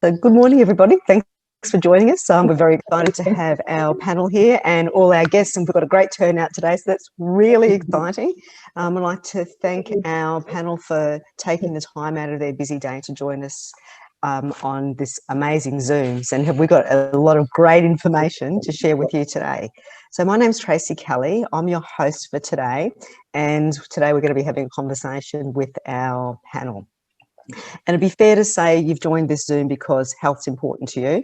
So good morning, everybody. Thanks for joining us. We're very excited to have our panel here and all our guests, and we've got a great turnout today, so that's really exciting. I'd like to thank our panel for taking the time out of their busy day to join us on this amazing Zooms, and we've got a lot of great information to share with you today. So my name's Tracie Kelly. I'm your host for today, and today we're going to be having a conversation with our panel. And it'd be fair to say you've joined this Zoom because health's important to you,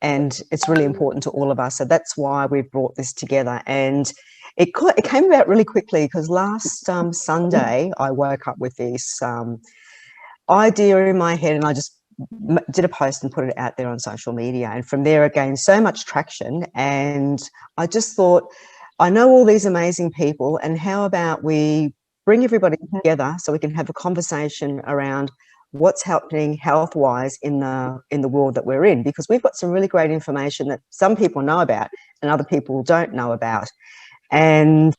and it's really important to all of us. So that's why we've brought this together. And it came about really quickly because last Sunday I woke up with this idea in my head, and I just did a post and put it out there on social media. And from there it gained so much traction. And I just thought, I know all these amazing people, and how about we bring everybody together so we can have a conversation around what's happening health-wise in the world that we're in, because we've got some really great information that some people know about and other people don't know about. And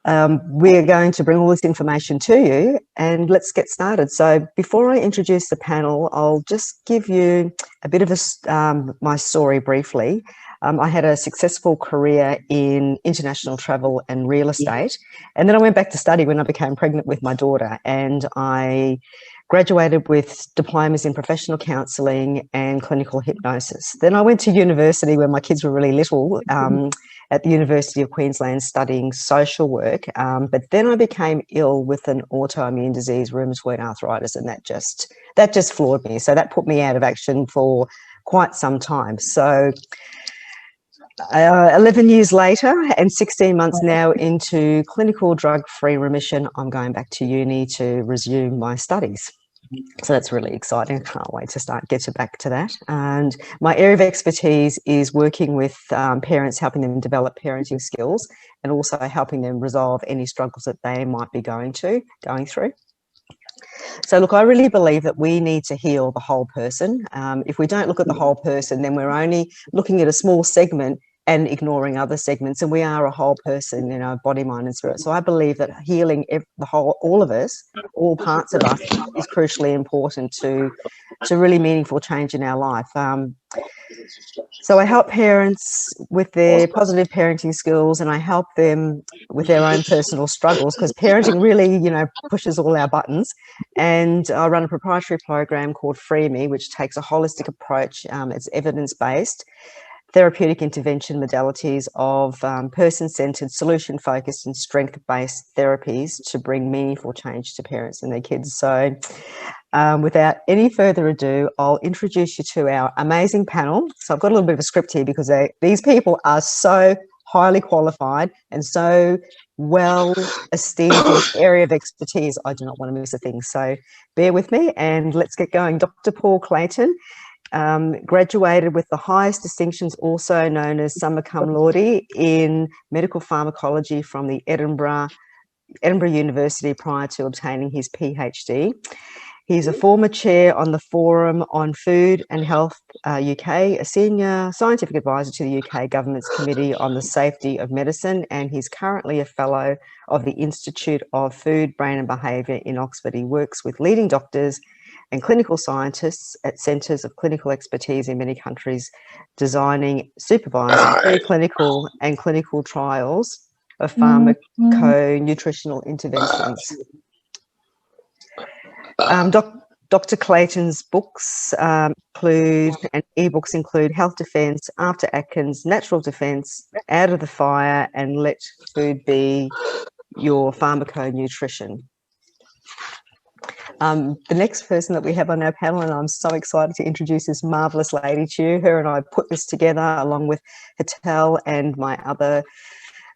we're going to bring all this information to you, and let's get started. So before I introduce the panel, I'll just give you a bit of my story briefly. I had a successful career in international travel and real estate, and then I went back to study when I became pregnant with my daughter, and I graduated with diplomas in professional counselling and clinical hypnosis. Then I went to university when my kids were really little, at the University of Queensland studying social work, but then I became ill with an autoimmune disease, rheumatoid arthritis, and that just floored me. So that put me out of action for quite some time. So 11 years later and 16 months now into clinical drug-free remission, I'm going back to uni to resume my studies. So that's really exciting. I can't wait to get back to that. And my area of expertise is working with parents, helping them develop parenting skills, and also helping them resolve any struggles that they might be going through. So look, I really believe that we need to heal the whole person. If we don't look at the whole person, then we're only looking at a small segment and ignoring other segments, and we are a whole person, body, mind and spirit. So I believe that healing all of us, all parts of us, is crucially important to really meaningful change in our life. So I help parents with their positive parenting skills, and I help them with their own personal struggles, because parenting really, pushes all our buttons. And I run a proprietary program called Free Me, which takes a holistic approach. It's evidence-based therapeutic intervention modalities of person-centered, solution-focused and strength-based therapies to bring meaningful change to parents and their kids. So without any further ado, I'll introduce you to our amazing panel. So I've got a little bit of a script here because these people are so highly qualified and so well esteemed in this area of expertise. I do not want to miss a thing. So bear with me and let's get going. Dr. Paul Clayton graduated with the highest distinctions, also known as summa cum laude, in medical pharmacology from the Edinburgh University prior to obtaining his PhD. He's a former chair on the Forum on Food and Health UK, a senior scientific advisor to the UK Government's Committee on the Safety of Medicine, and he's currently a fellow of the Institute of Food, Brain and Behaviour in Oxford. He works with leading doctors and clinical scientists at centres of clinical expertise in many countries, designing, supervising preclinical and clinical trials of pharmaco-nutritional interventions. Dr. Clayton's books and ebooks include Health Defence, After Atkins, Natural Defence, Out of the Fire, and Let Food Be Your Pharmaco-Nutrition. The next person that we have on our panel, and I'm so excited to introduce this marvellous lady to you. Her and I put this together along with Hatel and my other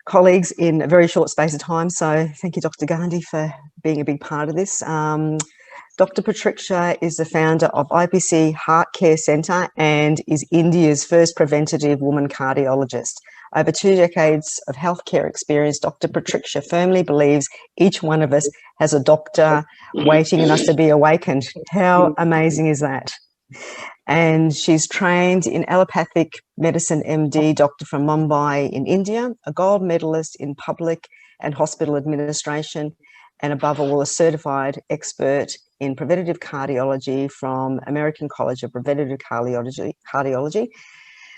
colleagues in a very short space of time. So thank you, Dr. Gandhi, for being a big part of this. Dr. Pratiksha is the founder of IPC Heart Care Centre and is India's first preventative woman cardiologist. Over 2 decades of healthcare experience, Dr. Pratiksha firmly believes each one of us has a doctor waiting in us to be awakened. How amazing is that? And she's trained in allopathic medicine MD, doctor from Mumbai in India, a gold medalist in public and hospital administration, and above all, a certified expert in preventative cardiology from American College of Preventative Cardiology.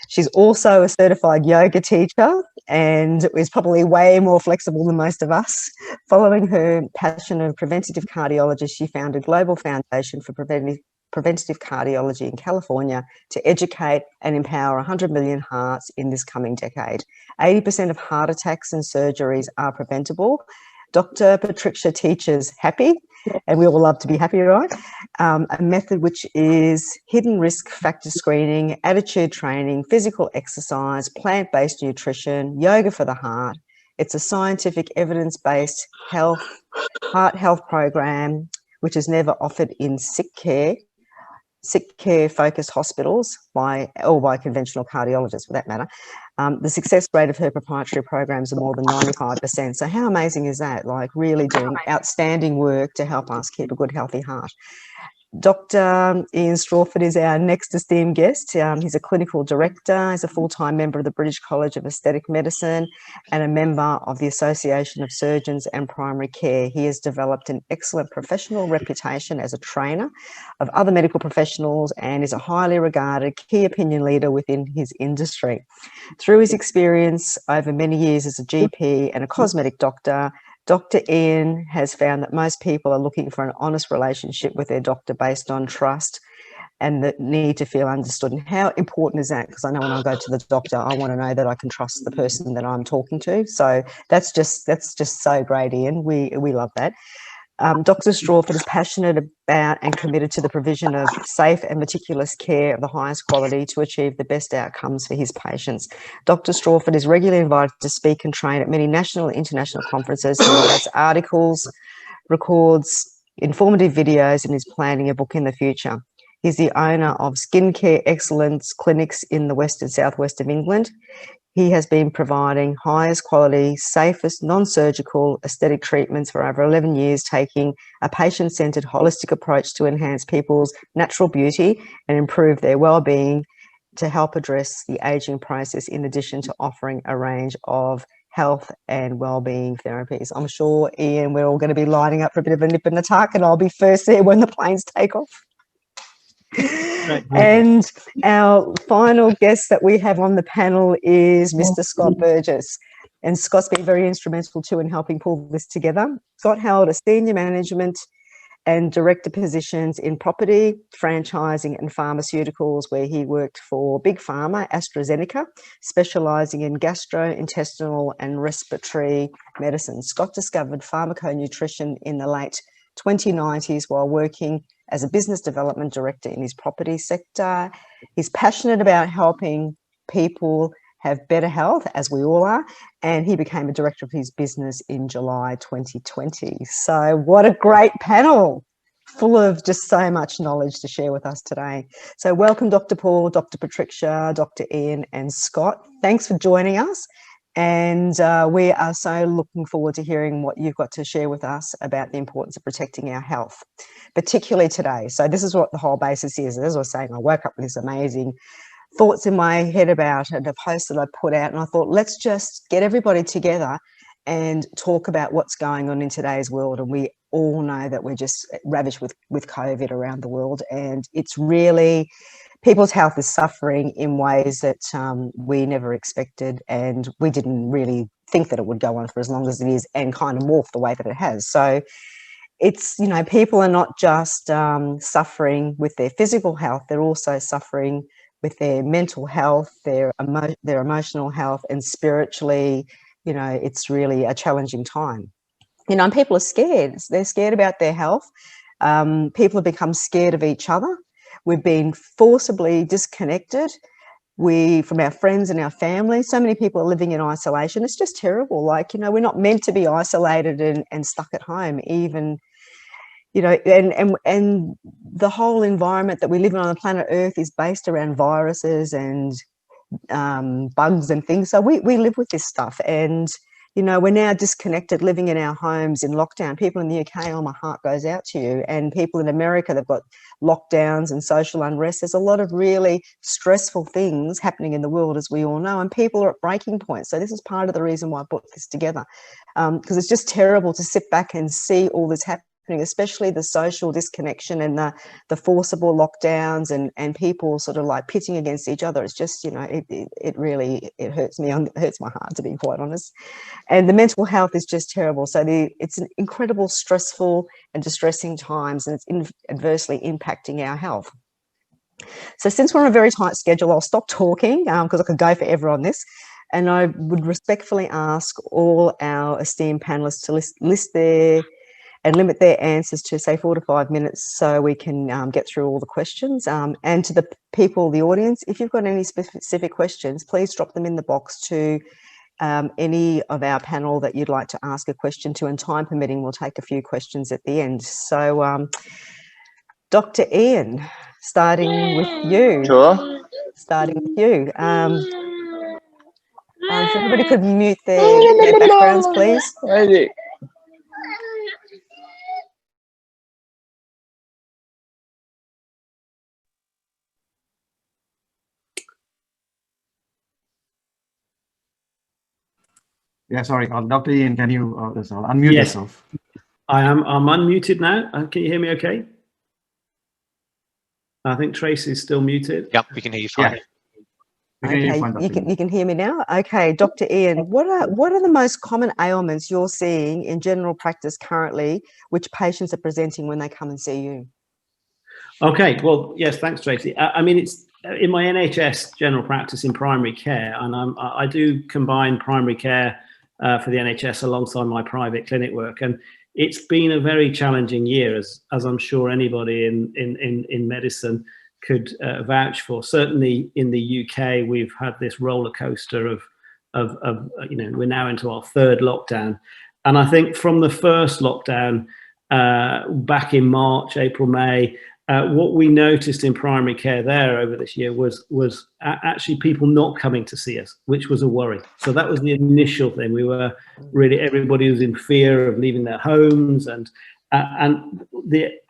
She's also a certified yoga teacher and is probably way more flexible than most of us. Following her passion of preventative cardiology, she founded Global Foundation for Preventative Cardiology in California to educate and empower 100 million hearts in this coming decade. 80% of heart attacks and surgeries are preventable. Dr. Pratiksha teaches happy, and we all love to be happy, right? A method which is hidden risk factor screening, attitude training, physical exercise, plant-based nutrition, yoga for the heart. It's a scientific evidence-based heart health program, which is never offered in sick care focused hospitals by conventional cardiologists for that matter. The success rate of her proprietary programs are more than 95%. So how amazing is that? Like really doing outstanding work to help us keep a good, healthy heart. Dr. Ian Strwford is our next esteemed guest. He's a clinical director, he's a full-time member of the British College of Aesthetic Medicine and a member of the Association of Surgeons and Primary Care. He has developed an excellent professional reputation as a trainer of other medical professionals and is a highly regarded key opinion leader within his industry. Through his experience over many years as a GP and a cosmetic doctor, Dr. Ian has found that most people are looking for an honest relationship with their doctor based on trust and the need to feel understood. And how important is that? Because I know when I go to the doctor, I want to know that I can trust the person that I'm talking to. So that's just so great, Ian. We love that. Dr. Strwford is passionate about and committed to the provision of safe and meticulous care of the highest quality to achieve the best outcomes for his patients. Dr. Strwford is regularly invited to speak and train at many national and international conferences. He writes articles, records informative videos, and is planning a book in the future. He's the owner of Skincare Excellence Clinics in the west and southwest of England. He has been providing highest quality, safest, non-surgical aesthetic treatments for over 11 years, taking a patient-centered holistic approach to enhance people's natural beauty and improve their well-being to help address the aging process, in addition to offering a range of health and well-being therapies. I'm sure, Ian, we're all going to be lining up for a bit of a nip in the tuck, and I'll be first there when the planes take off. And our final guest that we have on the panel is Mr. Scott Burgess. And Scott's been very instrumental too in helping pull this together. Scott held a senior management and director positions in property, franchising and pharmaceuticals, where he worked for Big Pharma, AstraZeneca, specialising in gastrointestinal and respiratory medicine. Scott discovered pharmaco-nutrition in the late 2090s while working as a business development director in his property sector. He's passionate about helping people have better health, as we all are, and he became a director of his business in July 2020. So what a great panel, full of just so much knowledge to share with us today. So welcome, Dr. Paul, Dr. Pratiksha, Dr. Ian and Scott. Thanks for joining us. And we are so looking forward to hearing what you've got to share with us about the importance of protecting our health, particularly today. So this is what the whole basis is. As I was saying, I woke up with this amazing thoughts in my head about it, a post that I put out, and I thought, let's just get everybody together and talk about what's going on in today's world. And we all know that we're just ravaged with COVID around the world, and it's really, people's health is suffering in ways that we never expected, and we didn't really think that it would go on for as long as it is and kind of morph the way that it has. So it's, you know, people are not just suffering with their physical health, they're also suffering with their mental health, their emotional health, and spiritually, you know, it's really a challenging time. You know, and people are scared. They're scared about their health. People have become scared of each other. We've been forcibly disconnected from our friends and our family. So many people are living in isolation. It's just terrible. Like, you know, we're not meant to be isolated and stuck at home, even, you know, and the whole environment that we live in on the planet Earth is based around viruses and bugs and things. So we live with this stuff, and, you know, we're now disconnected, living in our homes in lockdown. People in the UK, oh, my heart goes out to you. And people in America, they've got lockdowns and social unrest. There's a lot of really stressful things happening in the world, as we all know, and people are at breaking points. So this is part of the reason why I put this together, because it's just terrible to sit back and see all this happening happening, especially the social disconnection and the forcible lockdowns and people sort of like pitting against each other. It's just, you know, it really hurts me. It hurts my heart, to be quite honest. And the mental health is just terrible. So it's an incredible stressful and distressing times, and it's adversely impacting our health. So since we're on a very tight schedule, I'll stop talking because I could go forever on this. And I would respectfully ask all our esteemed panelists to list their and limit their answers to, say, 4 to 5 minutes so we can get through all the questions. And to the people, the audience, if you've got any specific questions, please drop them in the box to any of our panel that you'd like to ask a question to, and time permitting, we'll take a few questions at the end. So Dr. Ian, starting with you. Sure. Starting with you. If everybody could mute their backgrounds, please. Yeah, sorry, Dr. Ian, can you unmute yourself? I'm unmuted now. Can you hear me okay? I think Tracie is still muted. Yep, we can hear you fine. Yeah. Okay, you can hear me now. Okay, Dr. Ian, what are the most common ailments you're seeing in general practice currently, which patients are presenting when they come and see you? Okay, well, yes, thanks, Tracie. I mean, it's in my NHS general practice in primary care, and I do combine primary care for the NHS alongside my private clinic work, and it's been a very challenging year, as I'm sure anybody in medicine could vouch for. Certainly in the UK, we've had this roller coaster of you know, we're now into our third lockdown, and I think from the first lockdown back in March, April, May, what we noticed in primary care there over this year was actually people not coming to see us, which was a worry. So that was the initial thing. We were really, everybody was in fear of leaving their homes, and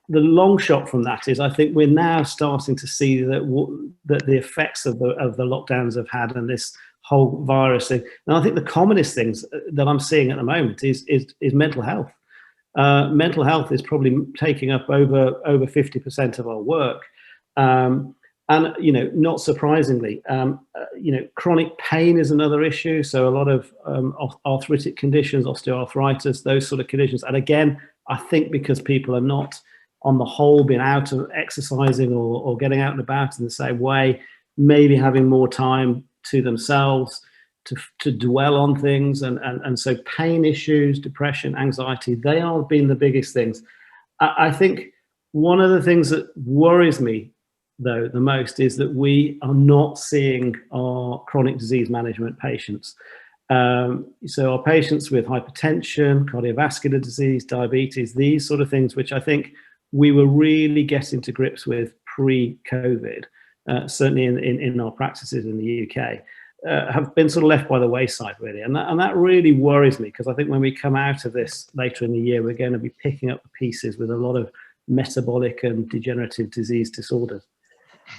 the long shot from that is I think we're now starting to see that the effects of the lockdowns have had and this whole virus thing. And I think the commonest things that I'm seeing at the moment is mental health. Mental health is probably taking up over 50% of our work, and you know, not surprisingly, you know, chronic pain is another issue. So a lot of arthritic conditions, osteoarthritis, those sort of conditions. And again, I think because people are not, on the whole, been out of exercising or getting out and about in the same way, maybe having more time to themselves to dwell on things, and so pain issues, depression, anxiety, they are being the biggest things. I think one of the things that worries me, though, the most is that we are not seeing our chronic disease management patients. So our patients with hypertension, cardiovascular disease, diabetes, these sort of things, which I think we were really getting to grips with pre-COVID, certainly in our practices in the UK, have been sort of left by the wayside, really. And that really worries me, because I think when we come out of this later in the year, we're going to be picking up the pieces with a lot of metabolic and degenerative disease disorders.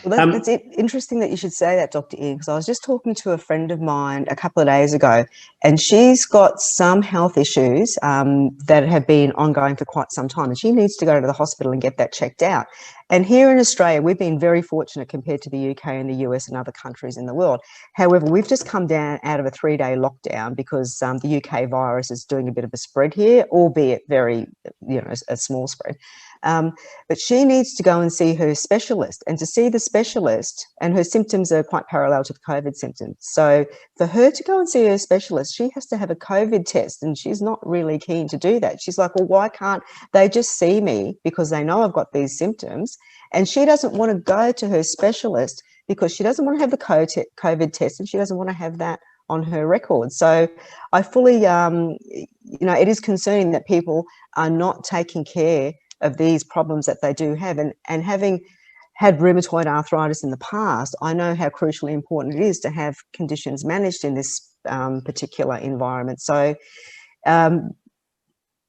Well, that's interesting that you should say that, Dr. Ian, because I was just talking to a friend of mine a couple of days ago, and she's got some health issues that have been ongoing for quite some time, and she needs to go to the hospital and get that checked out. And here in Australia, we've been very fortunate compared to the UK and the US and other countries in the world. However, we've just come down out of a 3-day lockdown because the UK virus is doing a bit of a spread here, albeit very, you know, a small spread. But she needs to go and see her specialist, and to see the specialist, and her symptoms are quite parallel to the COVID symptoms. So for her to go and see her specialist, she has to have a COVID test, and she's not really keen to do that. She's like, well, why can't they just see me because they know I've got these symptoms? And she doesn't want to go to her specialist because she doesn't want to have the COVID test, and she doesn't want to have that on her record. So I fully, you know, it is concerning that people are not taking care of these problems that they do have, and having had rheumatoid arthritis in the past, I know how crucially important it is to have conditions managed in this particular environment. So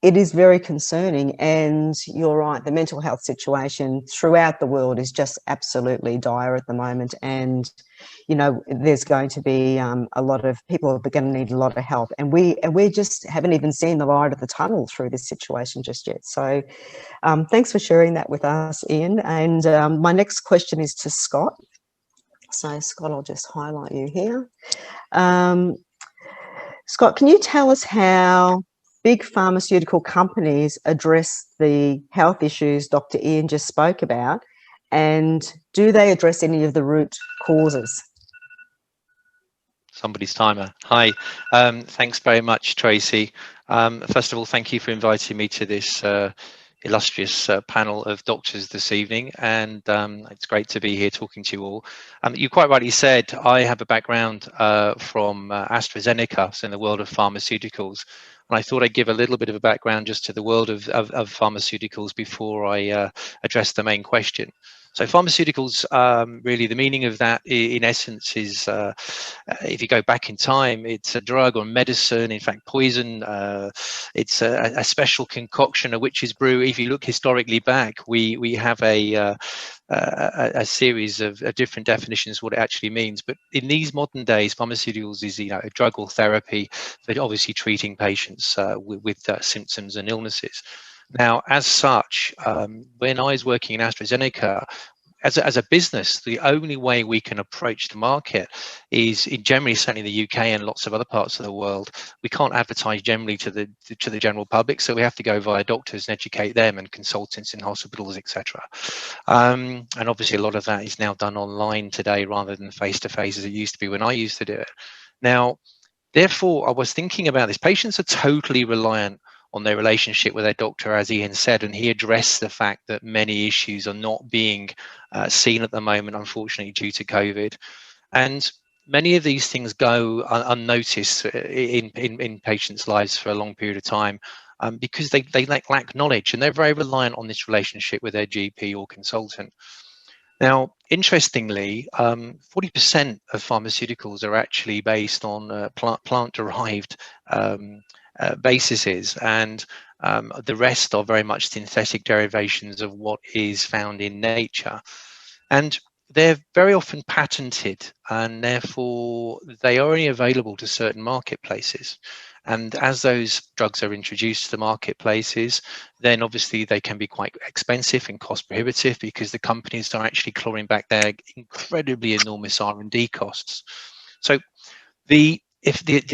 it is very concerning, and you're right, the mental health situation throughout the world is just absolutely dire at the moment, and you know, there's going to be a lot of people are going to need a lot of help, and we just haven't even seen the light of the tunnel through this situation just yet. So thanks for sharing that with us, Ian. And my next question is to Scott. So Scott, I'll just highlight you here. Scott, can you tell us how big pharmaceutical companies address the health issues Dr. Ian just spoke about, and do they address any of the root causes? Somebody's timer. Hi, thanks very much, Tracie. First of all, thank you for inviting me to this illustrious panel of doctors this evening, and it's great to be here talking to you all. You quite rightly said I have a background from AstraZeneca, so in the world of pharmaceuticals, and I thought I'd give a little bit of a background just to the world of pharmaceuticals before I address the main question. So pharmaceuticals, really the meaning of that in essence is, if you go back in time, it's a drug or medicine, in fact poison, it's a special concoction, a witch's brew. If you look historically back, we have a series of different definitions of what it actually means. But in these modern days, pharmaceuticals is, you know, a drug or therapy for obviously treating patients with symptoms and illnesses. Now, as such, when I was working in AstraZeneca, as a business, the only way we can approach the market is, generally, certainly in the UK and lots of other parts of the world, we can't advertise generally to the general public, so we have to go via doctors and educate them and consultants in hospitals, etc. And obviously, a lot of that is now done online today rather than face-to-face as it used to be when I used to do it. Now, therefore, I was thinking about this. Patients are totally reliant on their relationship with their doctor, as Ian said, and he addressed the fact that many issues are not being seen at the moment, unfortunately, due to COVID. And many of these things go unnoticed in patients' lives for a long period of time because they lack knowledge, and they're very reliant on this relationship with their GP or consultant. Now, interestingly, 40% of pharmaceuticals are actually based on plant-derived bases, and the rest are very much synthetic derivations of what is found in nature. And they're very often patented, and therefore they are only available to certain marketplaces. And as those drugs are introduced to the marketplaces, then obviously they can be quite expensive and cost prohibitive because the companies are actually clawing back their incredibly enormous R&D costs. So the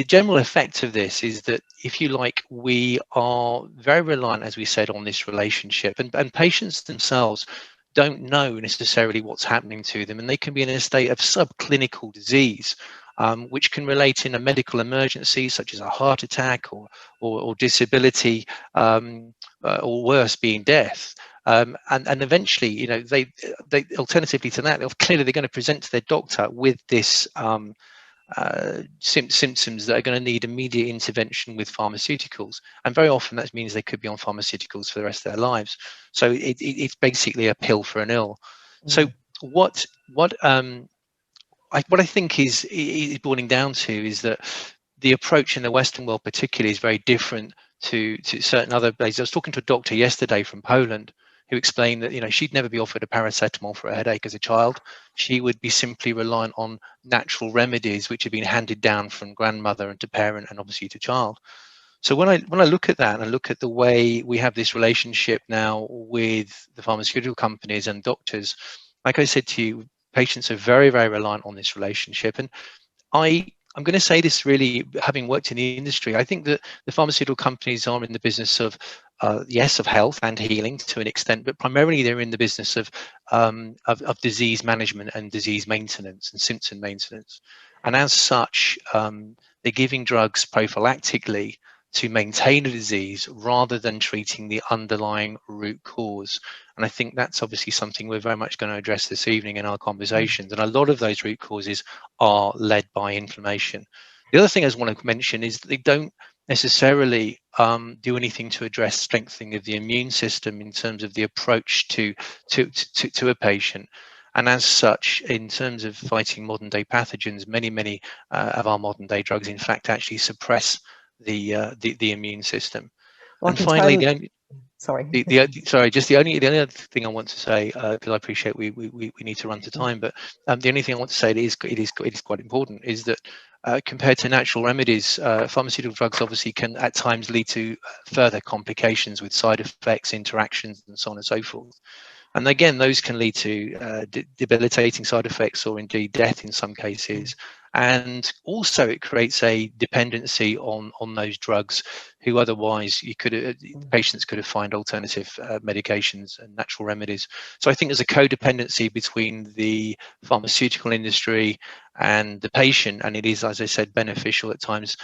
general effect of this is that, if you like, we are very reliant, as we said, on this relationship, and patients themselves don't know necessarily what's happening to them, and they can be in a state of subclinical disease, which can relate in a medical emergency such as a heart attack or disability, or worse, being death. And eventually, you know, they alternatively to that, they're going to present to their doctor with this symptoms that are going to need immediate intervention with pharmaceuticals, and very often that means they could be on pharmaceuticals for the rest of their lives. So it's basically a pill for an ill. So what I think is boiling down to is that the approach in the Western world particularly is very different to certain other places. I was talking to a doctor yesterday from Poland who explained that, you know, she'd never be offered a paracetamol for a headache as a child. She would be simply reliant on natural remedies which have been handed down from grandmother and to parent and obviously to child. So when I look at that and I look at the way we have this relationship now with the pharmaceutical companies and doctors, like I said to you, patients are very, very reliant on this relationship. And I'm going to say this, really, having worked in the industry, I think that the pharmaceutical companies are in the business of, yes, of health and healing to an extent, but primarily they're in the business of disease management and disease maintenance and symptom maintenance. And as such, they're giving drugs prophylactically to maintain a disease rather than treating the underlying root cause. And I think that's obviously something we're very much going to address this evening in our conversations. And a lot of those root causes are led by inflammation. The other thing I want to mention is that they don't necessarily do anything to address strengthening of the immune system in terms of the approach to a patient. And as such, in terms of fighting modern day pathogens, many of our modern day drugs, in fact, actually suppress the immune system. Well, And finally, sorry. sorry, just the only other thing I want to say, because I appreciate we need to run to time, but the only thing I want to say that it is quite important is that compared to natural remedies, pharmaceutical drugs obviously can at times lead to further complications with side effects, interactions, and so on and so forth. And again, those can lead to debilitating side effects or indeed death in some cases. And also it creates a dependency on those drugs who otherwise patients could have found alternative medications and natural remedies. So I think there's a codependency between the pharmaceutical industry and the patient, and it is, as I said, beneficial at times,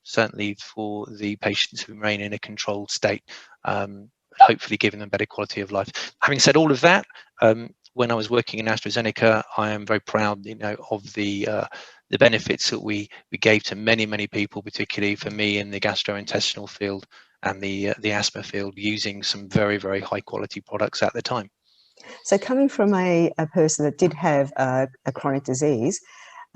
certainly for the patients who remain in a controlled state, hopefully giving them better quality of life. Having said all of that, when I was working in AstraZeneca, I am very proud, of the benefits that we gave to many people, particularly for me in the gastrointestinal field and the asthma field, using some very high quality products at the time. So coming from a person that did have a chronic disease,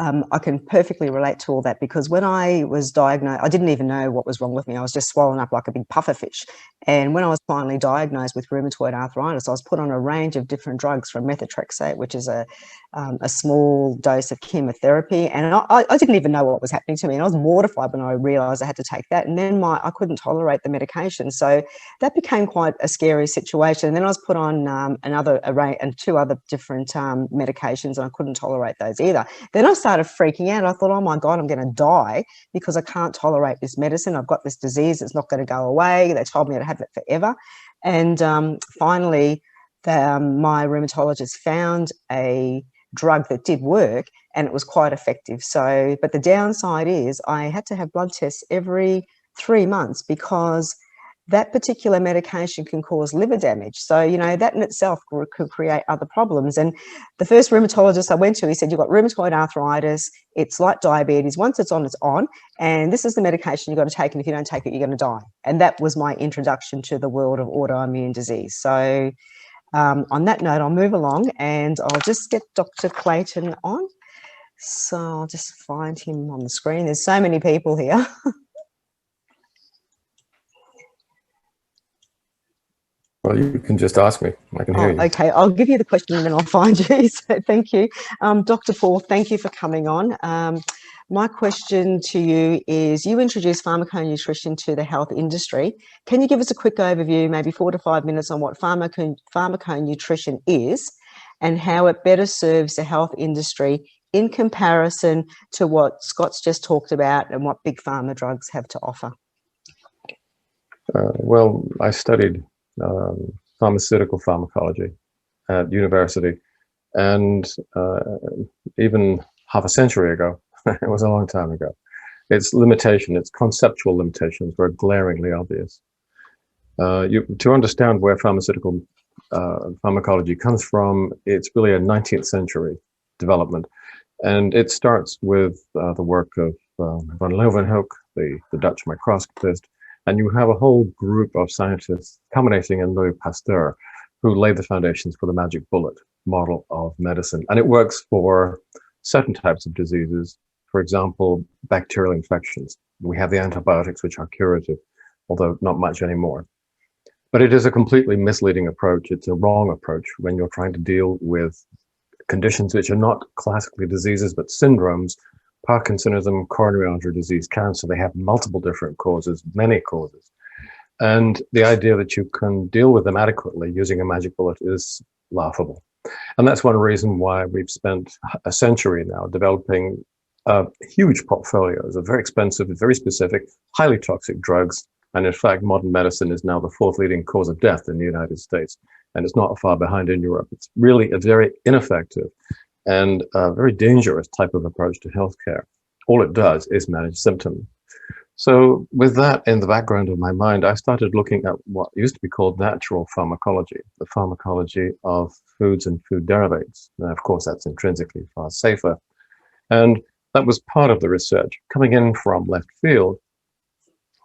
I can perfectly relate to all that, because when I was diagnosed, I didn't even know what was wrong with me. I was just swollen up like a big pufferfish. And when I was finally diagnosed with rheumatoid arthritis, I was put on a range of different drugs, from methotrexate, which is a small dose of chemotherapy. And I didn't even know what was happening to me. And I was mortified when I realised I had to take that. And then I couldn't tolerate the medication. So that became quite a scary situation. And then I was put on two other different medications, and I couldn't tolerate those either. Then I started freaking out. I thought, oh my God, I'm going to die because I can't tolerate this medicine. I've got this disease. It's not going to go away. They told me I'd have it forever. And finally, my rheumatologist found a drug that did work, and it was quite effective. So, but the downside is I had to have blood tests every 3 months, because that particular medication can cause liver damage. So, that in itself could create other problems. And the first rheumatologist I went to, he said, you've got rheumatoid arthritis. It's like diabetes. Once it's on, it's on. And this is the medication you've got to take. And if you don't take it, you're going to die. And that was my introduction to the world of autoimmune disease. So on that note, I'll move along, and I'll just get Dr. Clayton on. So I'll just find him on the screen. There's so many people here. Well, you can just ask me. I can hear you. Okay, I'll give you the question and then I'll find you. So thank you. Dr. Paul, thank you for coming on. My question to you is, you introduced pharmaco-nutrition to the health industry. Can you give us a quick overview, maybe 4 to 5 minutes, on what pharmaco-nutrition is and how it better serves the health industry in comparison to what Scott's just talked about and what big pharma drugs have to offer? Well, I studied pharmaceutical pharmacology at university, and even half a century ago, it was a long time ago, its conceptual limitations were glaringly obvious. To understand where pharmaceutical pharmacology comes from, it's really a 19th century development, and it starts with the work of von Leeuwenhoek, the Dutch microscopist. And you have a whole group of scientists culminating in Louis Pasteur, who laid the foundations for the magic bullet model of medicine. And it works for certain types of diseases. For example, bacterial infections. We have the antibiotics, which are curative, although not much anymore. But it is a completely misleading approach. It's a wrong approach when you're trying to deal with conditions which are not classically diseases, but syndromes. Parkinsonism, coronary artery disease, cancer, they have multiple different causes, many causes. And the idea that you can deal with them adequately using a magic bullet is laughable. And that's one reason why we've spent a century now developing huge portfolios of very expensive, very specific, highly toxic drugs. And in fact, modern medicine is now the 4th leading cause of death in the United States. And it's not far behind in Europe. It's really a very ineffective and a very dangerous type of approach to healthcare. All it does is manage symptoms. So with that in the background of my mind, I started looking at what used to be called natural pharmacology, the pharmacology of foods and food derivatives. Now, of course, that's intrinsically far safer. And that was part of the research. Coming in from left field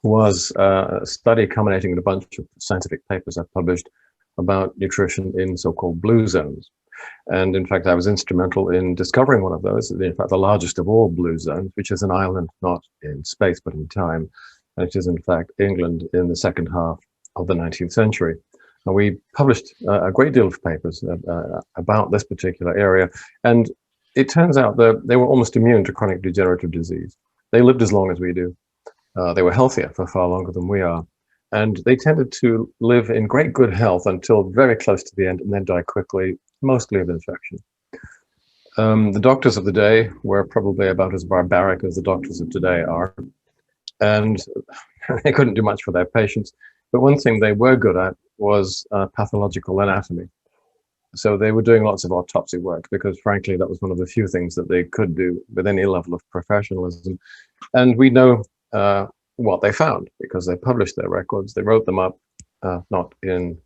was a study culminating in a bunch of scientific papers I published about nutrition in so-called blue zones. And in fact, I was instrumental in discovering one of those, in fact, the largest of all blue zones, which is an island not in space, but in time, and it is in fact England in the second half of the 19th century. And we published a great deal of papers about this particular area, and it turns out that they were almost immune to chronic degenerative disease. They lived as long as we do. They were healthier for far longer than we are. And they tended to live in great good health until very close to the end and then die quickly, mostly of infection. The doctors of the day were probably about as barbaric as the doctors of today are. And they couldn't do much for their patients. But one thing they were good at was pathological anatomy. So they were doing lots of autopsy work because, frankly, that was one of the few things that they could do with any level of professionalism. And we know what they found because they published their records. They wrote them up, not in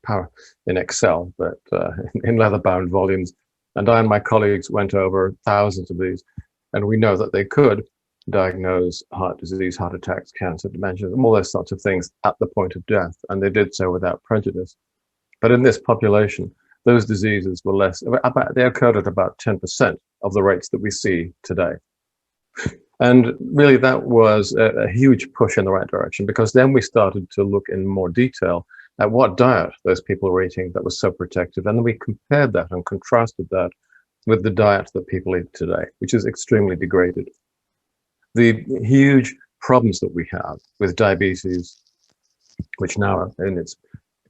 Excel, but in leather-bound volumes. And I and my colleagues went over thousands of these, and we know that they could diagnose heart disease, heart attacks, cancer, dementia, all those sorts of things at the point of death, and they did so without prejudice. But in this population, those diseases were less, they occurred at about 10% of the rates that we see today. And really that was a huge push in the right direction, because then we started to look in more detail at what diet those people were eating that was so protective. And then we compared that and contrasted that with the diet that people eat today, which is extremely degraded. The huge problems that we have with diabetes, which now in its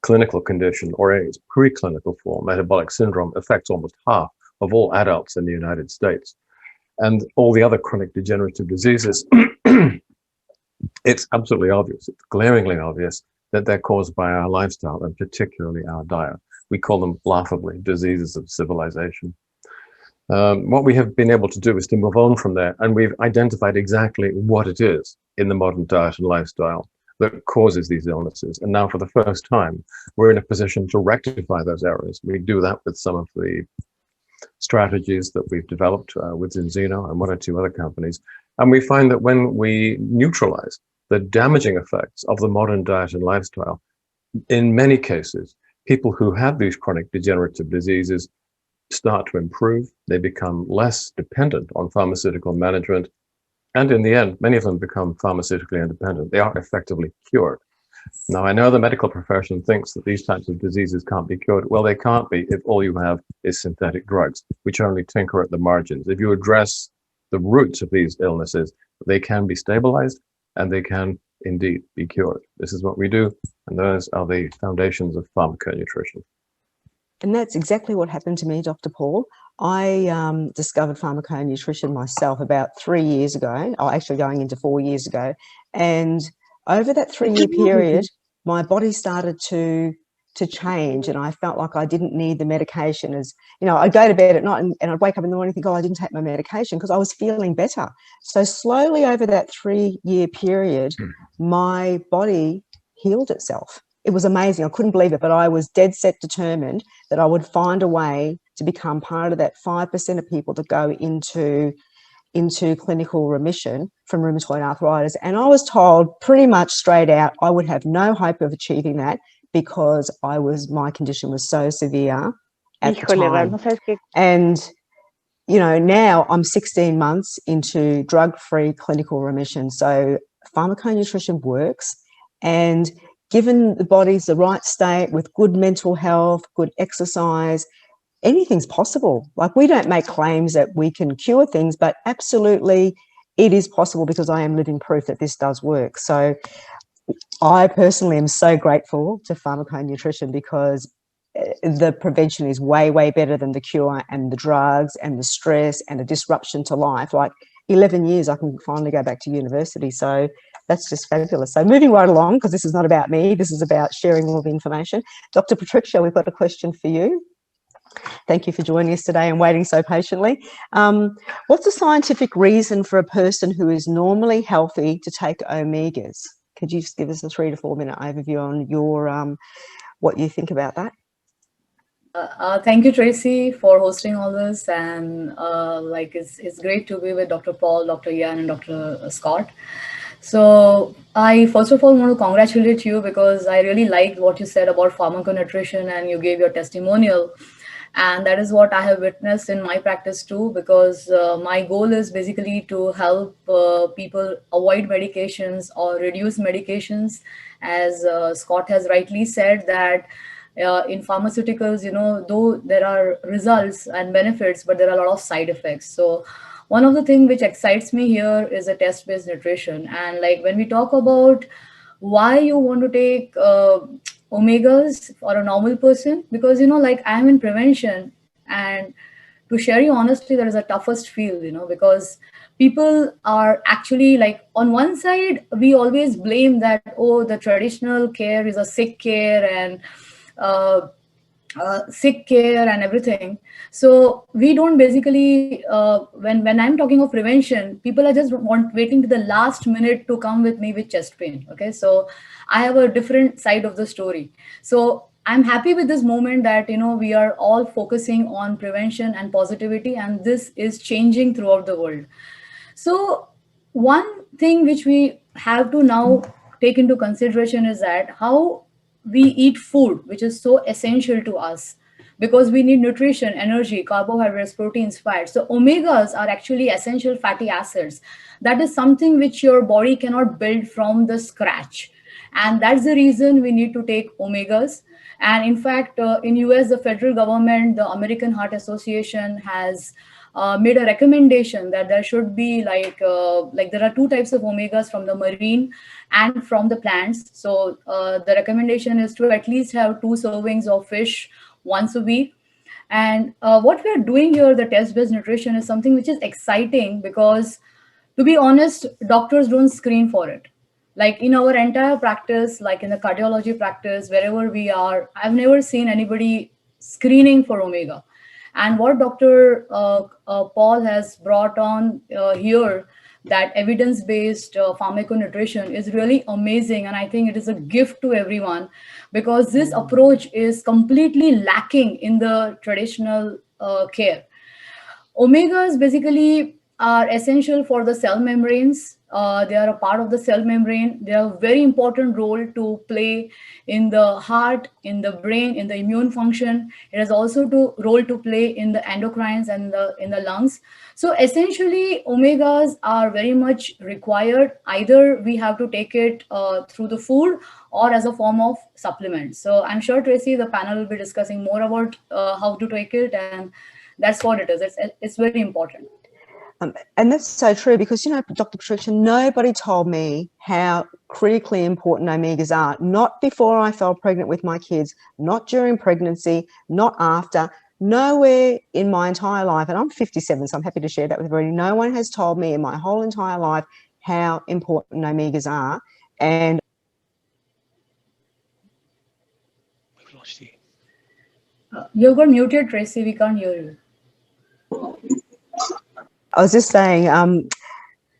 clinical condition or in its preclinical form, metabolic syndrome, affects almost half of all adults in the United States. And all the other chronic degenerative diseases, it's absolutely obvious, it's glaringly obvious that they're caused by our lifestyle and particularly our diet. We call them laughably diseases of civilization. What we have been able to do is to move on from there, and we've identified exactly what it is in the modern diet and lifestyle that causes these illnesses. And now for the first time, we're in a position to rectify those errors. We do that with some of the strategies that we've developed with Zinzino and one or two other companies. And we find that when we neutralize the damaging effects of the modern diet and lifestyle, in many cases, people who have these chronic degenerative diseases start to improve. They become less dependent on pharmaceutical management. And in the end, many of them become pharmaceutically independent. They are effectively cured. Now, I know the medical profession thinks that these types of diseases can't be cured. Well, they can't be if all you have is synthetic drugs, which only tinker at the margins. If you address the roots of these illnesses, they can be stabilized and they can indeed be cured. This is what we do, and those are the foundations of pharmaco-nutrition. And that's exactly what happened to me, Dr. Paul. I discovered pharmaco-nutrition myself about 3 years ago, or actually going into 4 years ago. And over that 3-year period, my body started to change, and I felt like I didn't need the medication. As you know, I'd go to bed at night and I'd wake up in the morning and think, oh, I didn't take my medication, because I was feeling better. So slowly over that 3-year period, my body healed itself. It was amazing. I couldn't believe it, but I was dead set determined that I would find a way to become part of that 5% of people that go into clinical remission from rheumatoid arthritis. And I was told pretty much straight out I would have no hope of achieving that because my condition was so severe at the time. And, you know, now I'm 16 months into drug-free clinical remission. So pharmaco-nutrition works, and given the body's the right state with good mental health, good exercise, anything's possible. Like, we don't make claims that we can cure things, but absolutely it is possible, because I am living proof that this does work. So I personally am so grateful to pharmaco-nutrition, because the prevention is way, way better than the cure and the drugs and the stress and the disruption to life. Like 11 years, I can finally go back to university. So that's just fabulous. So moving right along, because this is not about me, this is about sharing all the information. Dr. Pratiksha, we've got a question for you. Thank you for joining us today and waiting so patiently. What's the scientific reason for a person who is normally healthy to take omegas? Could you just give us a 3 to 4 minute overview on your what you think about that? Thank you, Tracie, for hosting all this, and it's great to be with Dr. Paul, Dr. Ian, and Dr. Scott. So I first of all want to congratulate you, because I really liked what you said about pharmaco-nutrition, and you gave your testimonial. And that is what I have witnessed in my practice too, because my goal is basically to help people avoid medications or reduce medications. As Scott has rightly said, that in pharmaceuticals, though there are results and benefits, but there are a lot of side effects. So one of the things which excites me here is a test-based nutrition. And like when we talk about why you want to take omegas for a normal person, because like I'm in prevention, and to share you honestly, that is the toughest field, because people are actually like, on one side we always blame that, oh, the traditional care is a sick care and sick care and everything. So we don't basically, when I'm talking of prevention, people are just waiting to the last minute to come with me with chest pain. Okay, so I have a different side of the story. So I'm happy with this moment that we are all focusing on prevention and positivity, and this is changing throughout the world. So one thing which we have to now take into consideration is that how we eat food, which is so essential to us, because we need nutrition, energy, carbohydrates, proteins, fats. So omegas are actually essential fatty acids. That is something which your body cannot build from the scratch. And that's the reason we need to take omegas. And in fact, in US, the federal government, the American Heart Association has made a recommendation that there should be like there are two types of omegas, from the marine and from the plants. So the recommendation is to at least have 2 servings of fish once a week. And what we are doing here, the test-based nutrition, is something which is exciting, because to be honest, doctors don't screen for it. Like in our entire practice, like in the cardiology practice, wherever we are, I've never seen anybody screening for omega. And what Dr. Paul has brought on here, that evidence-based pharmaco-nutrition, is really amazing. And I think it is a gift to everyone, because this approach is completely lacking in the traditional care. Omegas basically are essential for the cell membranes. They are a part of the cell membrane. They have a very important role to play in the heart, in the brain, in the immune function. It has also role to play in the endocrines and in the lungs. So essentially, omegas are very much required. Either we have to take it through the food or as a form of supplement. So I'm sure, Tracie, the panel will be discussing more about how to take it, and that's what it is. It's very important. And that's so true, because, Dr. Pratiksha, nobody told me how critically important omegas are. Not before I fell pregnant with my kids, not during pregnancy, not after, nowhere in my entire life. And I'm 57, so I'm happy to share that with everybody. No one has told me in my whole entire life how important omegas are. And We've lost you. You got muted, Tracie. We can't hear you. I was just saying,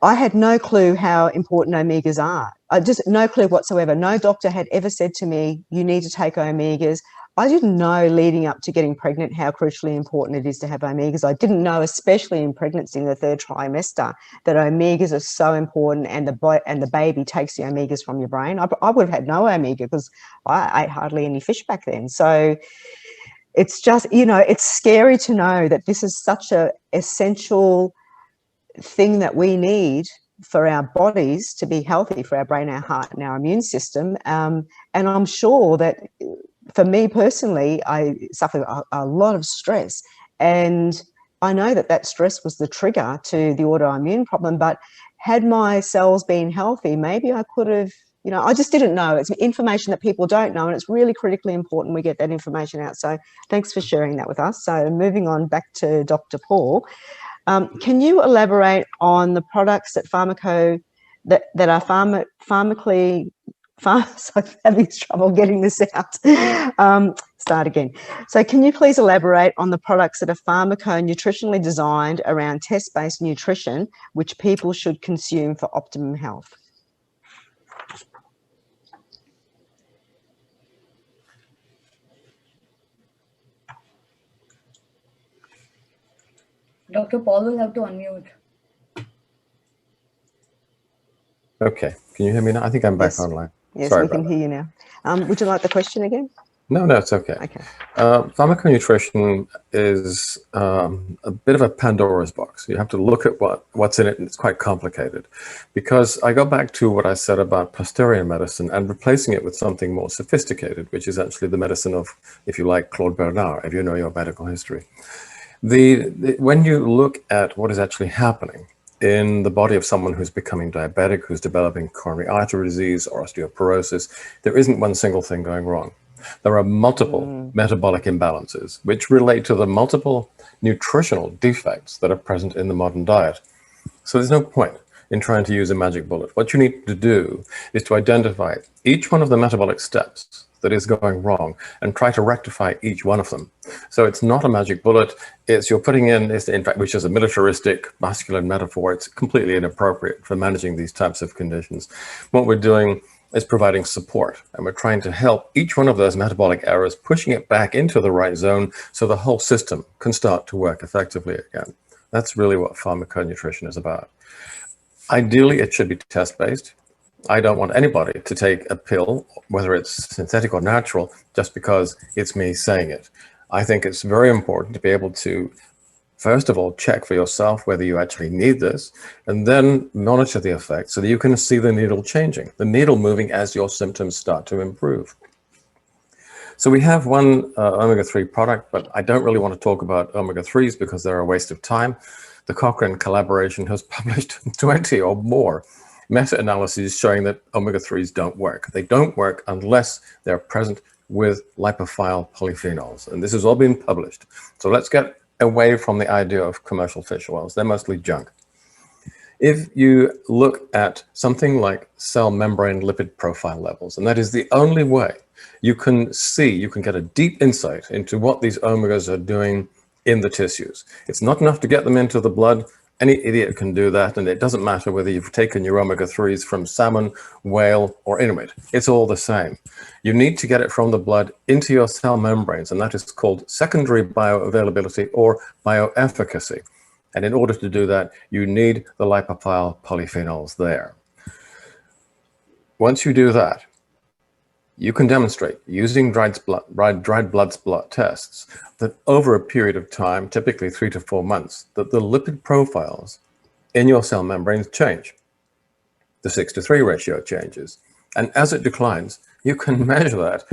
I had no clue how important omegas are. Just no clue whatsoever. No doctor had ever said to me, you need to take omegas. I didn't know leading up to getting pregnant how crucially important it is to have omegas. I didn't know, especially in pregnancy in the 3rd trimester, that omegas are so important, and the baby takes the omegas from your brain. I would have had no omega, because I ate hardly any fish back then. So it's just, it's scary to know that this is such an essential thing that we need for our bodies to be healthy, for our brain, our heart, and our immune system. And I'm sure that for me personally, I suffered a lot of stress, and I know that stress was the trigger to the autoimmune problem. But had my cells been healthy, maybe I could have, I just didn't know. It's information that people don't know, and it's really critically important we get that information out. So thanks for sharing that with us. So moving on back to Dr. Paul. Can you elaborate on the products that are pharmacally, so I'm having trouble getting this out. Start again. So can you please elaborate on the products that are pharmaco-nutritionally designed around test-based nutrition, which people should consume for optimum health? Dr. Paul will have to unmute. Okay, can you hear me now? I think I'm back Yes. online. Yes, Sorry we can hear you now. Would you like the question again? No, no, it's okay. Okay. Pharmaco-nutrition is a bit of a Pandora's box. You have to look at what's in it, and it's quite complicated. Because I go back to what I said about posterior medicine and replacing it with something more sophisticated, which is actually the medicine of, if you like, Claude Bernard, if you know your medical history. When you look at what is actually happening in the body of someone who's becoming diabetic, who's developing coronary artery disease or osteoporosis, there isn't one single thing going wrong. There are multiple metabolic imbalances which relate to the multiple nutritional defects that are present in the modern diet. So there's no point in trying to use a magic bullet. What you need to do is to identify each one of the metabolic steps that is going wrong and try to rectify each one of them. So it's not a magic bullet, it's you're putting in, in fact, which is a militaristic, masculine metaphor. It's completely inappropriate for managing these types of conditions. What we're doing is providing support, and we're trying to help each one of those metabolic errors, pushing it back into the right zone so the whole system can start to work effectively again. That's really what pharmaco-nutrition is about. Ideally, it should be test-based. I don't want anybody to take a pill, whether it's synthetic or natural, just because it's me saying it. I think it's very important to be able to, first of all, check for yourself whether you actually need this, and then monitor the effect so that you can see the needle changing, the needle moving as your symptoms start to improve. So we have one omega-3 product, but I don't really want to talk about omega-3s because they're a waste of time. The Cochrane collaboration has published 20 or more meta-analyses showing that omega-3s don't work. They don't work unless they're present with lipophile polyphenols, and this has all been published. So let's get away from the idea of commercial fish oils. They're mostly junk. If you look at something like cell membrane lipid profile levels, and that is the only way you can see, you can get a deep insight into what these omegas are doing in the tissues. It's not enough to get them into the blood. Any idiot can do that, and it doesn't matter whether you've taken your omega-3s from salmon, whale, or Inuit. It's all the same. You need to get it from the blood into your cell membranes, and that is called secondary bioavailability or bioefficacy. And in order to do that, you need the lipophile polyphenols there. Once you do that, you can demonstrate using dried blood spot tests that over a period of time, typically 3 to 4 months, that the lipid profiles in your cell membranes change. The 6:3 ratio changes. And as it declines, you can measure that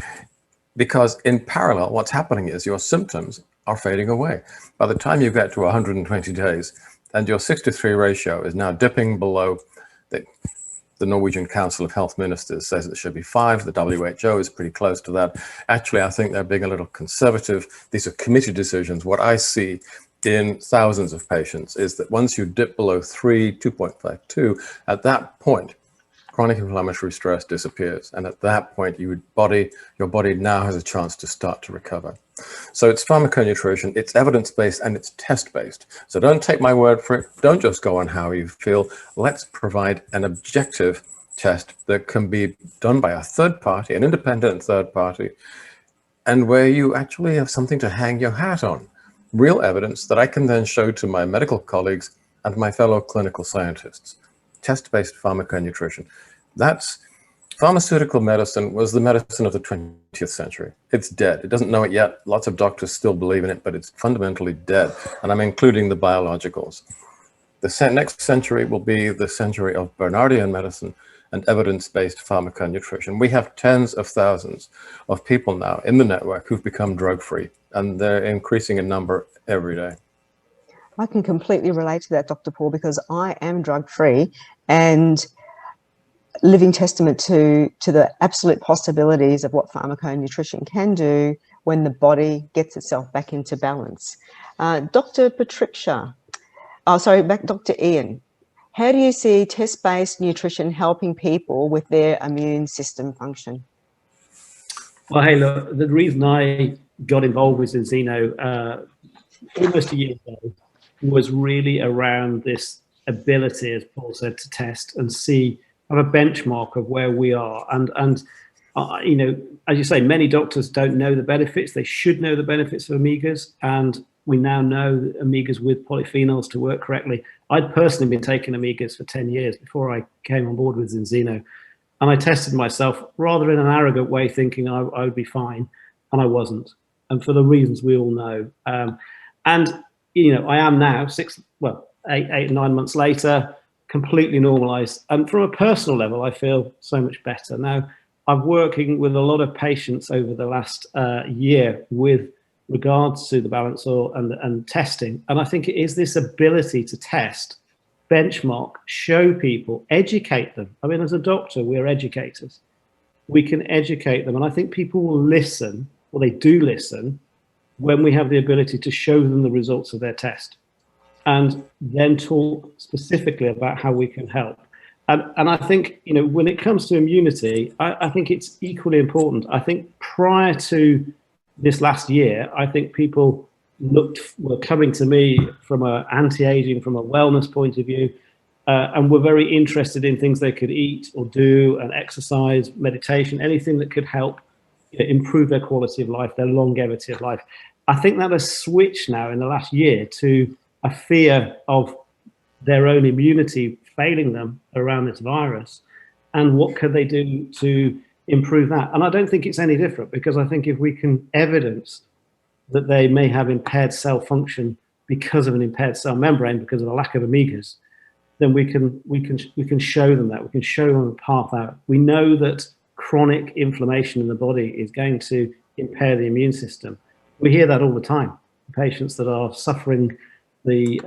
because in parallel, what's happening is your symptoms are fading away. By the time you get to 120 days and your 6:3 ratio is now dipping below the Norwegian Council of Health Ministers says it should be 5. The WHO is pretty close to that. Actually, I think they're being a little conservative. These are committee decisions. What I see in thousands of patients is that once you dip below 3, 2.52, at that point, chronic inflammatory stress disappears. And at that point, your body now has a chance to start to recover. So it's pharmaco-nutrition, it's evidence-based, and it's test-based. So don't take my word for it. Don't just go on how you feel. Let's provide an objective test that can be done by a third party, an independent third party, and where you actually have something to hang your hat on. Real evidence that I can then show to my medical colleagues and my fellow clinical scientists. Test-based pharmaco-nutrition. That's pharmaceutical medicine was the medicine of the 20th century. It's dead. It doesn't know it yet. Lots of doctors still believe in it, but it's fundamentally dead. And I'm including the biologicals. The next century will be the century of Bernardian medicine and evidence-based pharmaco-nutrition. We have tens of thousands of people now in the network who've become drug-free, and they're increasing in number every day. I can completely relate to that, Dr. Paul, because I am drug-free and living testament to the absolute possibilities of what pharmaco-nutrition can do when the body gets itself back into balance. Dr. Pratiksha, Dr. Ian, how do you see test-based nutrition helping people with their immune system function? Well, hey, look, the reason I got involved with Enzino almost a year ago was really around this ability, as Paul said, to test and see, have a benchmark of where we are. And you know, as you say, many doctors don't know the benefits. They should know the benefits of omegas, and we now know that omegas with polyphenols to work correctly. I'd personally been taking omegas for 10 years before I came on board with Enzino, and I tested myself rather in an arrogant way, thinking I would be fine. and I wasn't, and for the reasons we all know. And you know, I am now 8, 9 months later, completely normalized. And from a personal level, I feel so much better. Now, I'm working with a lot of patients over the last year with regards to the balance oil and testing. And I think it is this ability to test, benchmark, show people, educate them. I mean, as a doctor, we're educators. We can educate them. And I think people will listen, or they do listen, when we have the ability to show them the results of their test and then talk specifically about how we can help. And I think, you know, when it comes to immunity, I think it's equally important. I think prior to this last year, I think people were coming to me from an anti-aging, from a wellness point of view, and were very interested in things they could eat or do, and exercise, meditation, anything that could help, you know, improve their quality of life, their longevity of life. I think that has switched now in the last year to a fear of their own immunity failing them around this virus, and what could they do to improve that. And I don't think it's any different, because I think if we can evidence that they may have impaired cell function because of an impaired cell membrane, because of a lack of omegas, then we can show them that. We can show them a path out. We know that chronic inflammation in the body is going to impair the immune system. We hear that all the time. Patients that are suffering the,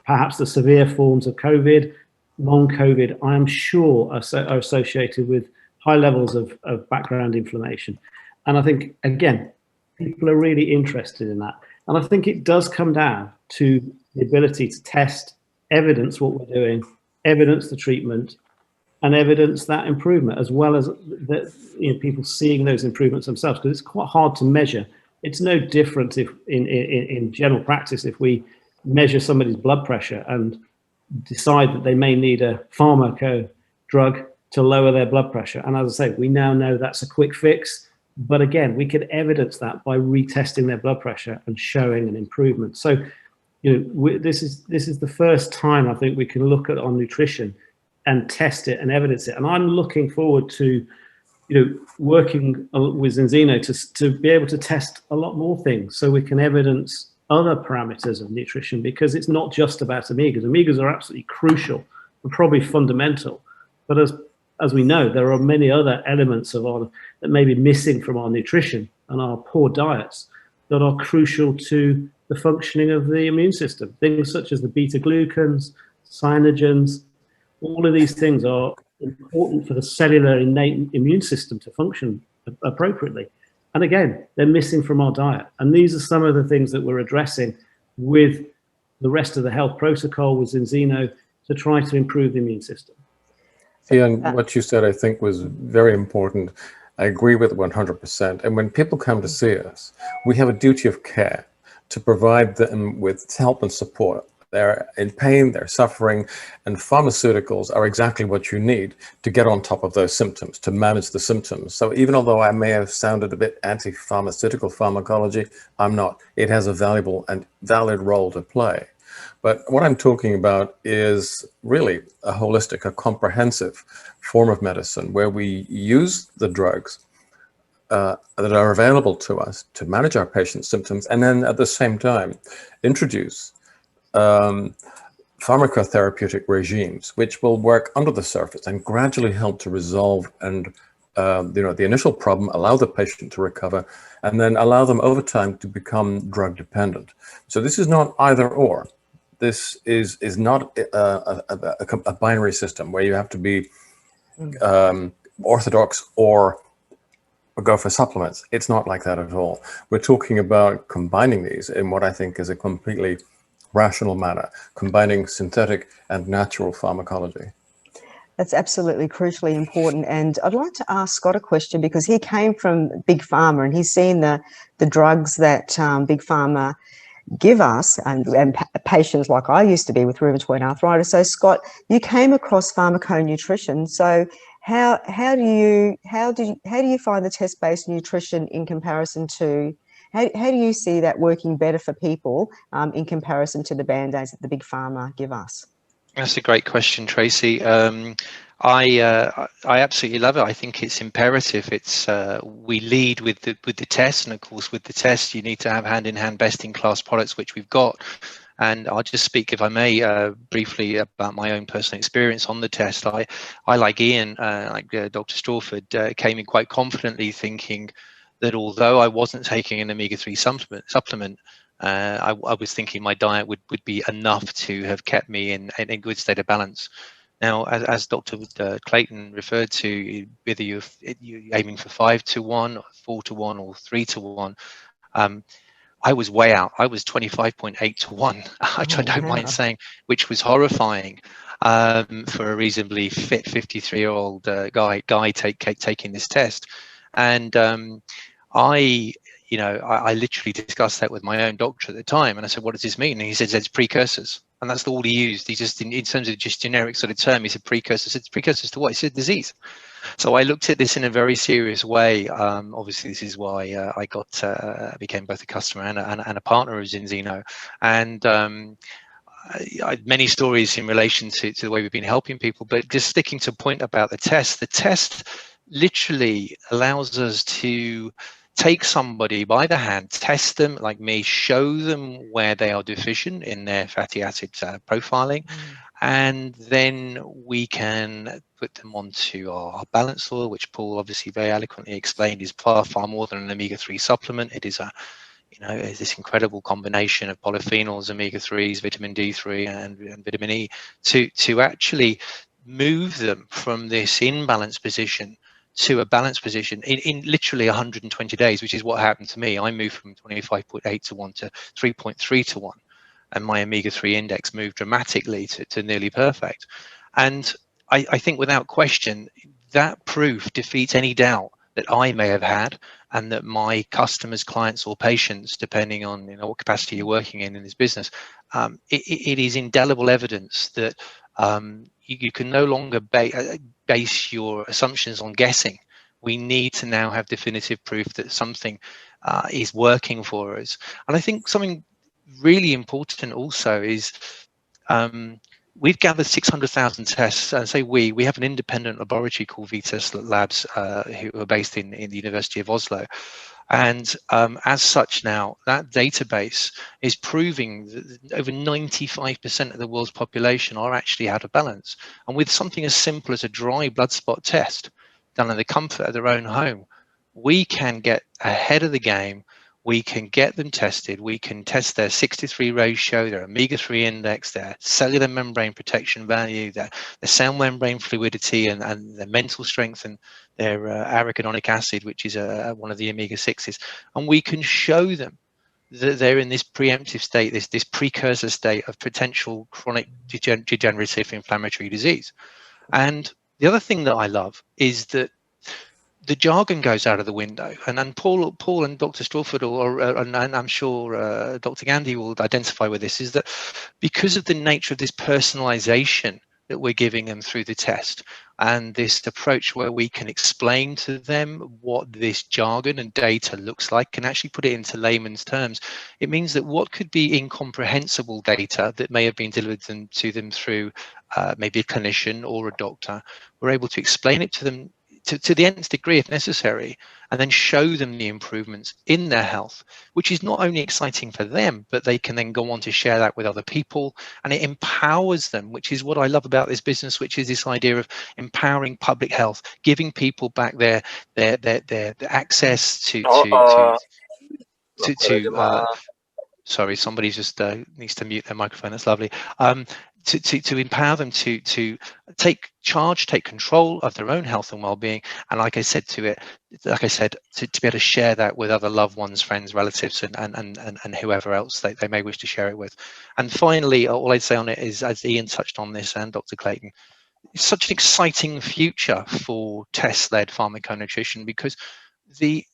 perhaps the severe forms of COVID, long COVID, I am sure are associated with high levels of background inflammation. And I think, again, people are really interested in that. And I think it does come down to the ability to test, evidence what we're doing, evidence the treatment, and evidence that improvement, as well as people seeing those improvements themselves, because it's quite hard to measure. It's no different if in general practice, if we measure somebody's blood pressure and decide that they may need a pharmaco drug to lower their blood pressure. And as I say, we now know that's a quick fix. But again, we could evidence that by retesting their blood pressure and showing an improvement. So, you know, this is the first time I think we can look at our nutrition and test it and evidence it. And I'm looking forward to, you know, working with Enzino to be able to test a lot more things, so we can evidence other parameters of nutrition, because it's not just about omegas. Omegas are absolutely crucial and probably fundamental, but as we know, there are many other elements that may be missing from our nutrition and our poor diets that are crucial to the functioning of the immune system. Things such as the beta-glucans, cyanogens, all of these things are important for the cellular innate immune system to function appropriately. And again, they're missing from our diet. And these are some of the things that we're addressing with the rest of the health protocol with Enzino to try to improve the immune system. Ian, what you said, I think, was very important. I agree with it 100%. And when people come to see us, we have a duty of care to provide them with help and support. They're in pain, they're suffering, and pharmaceuticals are exactly what you need to get on top of those symptoms, to manage the symptoms. So even although I may have sounded a bit anti-pharmaceutical pharmacology, I'm not. It has a valuable and valid role to play. But what I'm talking about is really a holistic, a comprehensive form of medicine where we use the drugs that are available to us to manage our patients' symptoms, and then at the same time introduce pharmacotherapeutic regimes which will work under the surface and gradually help to resolve and the initial problem, allow the patient to recover, and then allow them over time to become drug dependent. So this is not either or. This is not a binary system where you have to be orthodox or go for supplements. It's not like that at all. We're talking about combining these in what I think is a completely rational manner, combining synthetic and natural pharmacology. That's absolutely crucially important. And I'd like to ask Scott a question, because he came from Big Pharma and he's seen the drugs that Big Pharma give us, and patients like I used to be with rheumatoid arthritis. So Scott, you came across pharmaco-nutrition. So how do you find the test-based nutrition in comparison to, how do you see that working better for people in comparison to the Band-Aids that the Big Pharma give us? That's a great question, Tracie. I absolutely love it. I think it's imperative. It's we lead with the test, and of course with the test you need to have hand-in-hand best-in-class products, which we've got. And I'll just speak, if I may, briefly about my own personal experience on the test. I like Ian, Dr. Strwford, came in quite confidently, thinking that although I wasn't taking an omega-3 supplement, I was thinking my diet would be enough to have kept me in a good state of balance. Now, as Dr. Clayton referred to, whether you're aiming for 5-to-1, 4-to-1, or 3-to-1, I was way out. I was 25.8-to-1, which I don't mind saying, which was horrifying for a reasonably fit 53-year-old guy taking this test. And I literally discussed that with my own doctor at the time, and I said, "What does this mean?" And he said, "It's precursors," and that's all he used. He just, in terms of just generic sort of term, he said precursors. I said, "Precursors to what?" He said, "Disease." So I looked at this in a very serious way. Obviously, this is why I became both a customer and a partner of Zinzino, and I had many stories in relation to the way we've been helping people. But just sticking to a point about the test literally allows us to take somebody by the hand, test them like me, show them where they are deficient in their fatty acid profiling, and then we can put them onto our balance oil, which Paul obviously very eloquently explained is far more than an omega-3 supplement. It is is this incredible combination of polyphenols, omega-3s, vitamin D3 and vitamin E to actually move them from this imbalanced position to a balanced position in literally 120 days, which is what happened to me. I moved from 25.8-to-1 to 3.3-to-1, and my omega-3 index moved dramatically to nearly perfect. And I think without question, that proof defeats any doubt that I may have had, and that my customers, clients, or patients, depending on what capacity you're working in this business, it is indelible evidence that you can no longer base your assumptions on guessing. We need to now have definitive proof that something is working for us. And I think something really important also is we've gathered 600,000 tests, and say we have an independent laboratory called V-Test Labs who are based in the University of Oslo. And as such now, that database is proving that over 95% of the world's population are actually out of balance. And with something as simple as a dry blood spot test done in the comfort of their own home, we can get ahead of the game. We can get them tested. We can test their 6:3 ratio, their omega-3 index, their cellular membrane protection value, their cell membrane fluidity, and their mental strength, and their arachidonic acid, which is one of the omega-6s. And we can show them that they're in this preemptive state, this precursor state of potential chronic degenerative inflammatory disease. And the other thing that I love is that the jargon goes out of the window, and Paul and Dr. Strwford, and I'm sure Dr. Gandhi will identify with this, is that because of the nature of this personalization that we're giving them through the test, and this approach where we can explain to them what this jargon and data looks like, can actually put it into layman's terms. It means that what could be incomprehensible data that may have been delivered to them through maybe a clinician or a doctor, we're able to explain it to them to the nth degree if necessary, and then show them the improvements in their health, which is not only exciting for them, but they can then go on to share that with other people, and it empowers them, which is what I love about this business, which is this idea of empowering public health, giving people back their access to sorry, somebody just needs to mute their microphone. That's lovely. To empower them to take charge, take control of their own health and well-being, and like I said, to be able to share that with other loved ones, friends, relatives, and whoever else they may wish to share it with. And finally, all I'd say on it is, as Ian touched on this and Dr. Clayton, it's such an exciting future for test-led pharmaco-nutrition, because the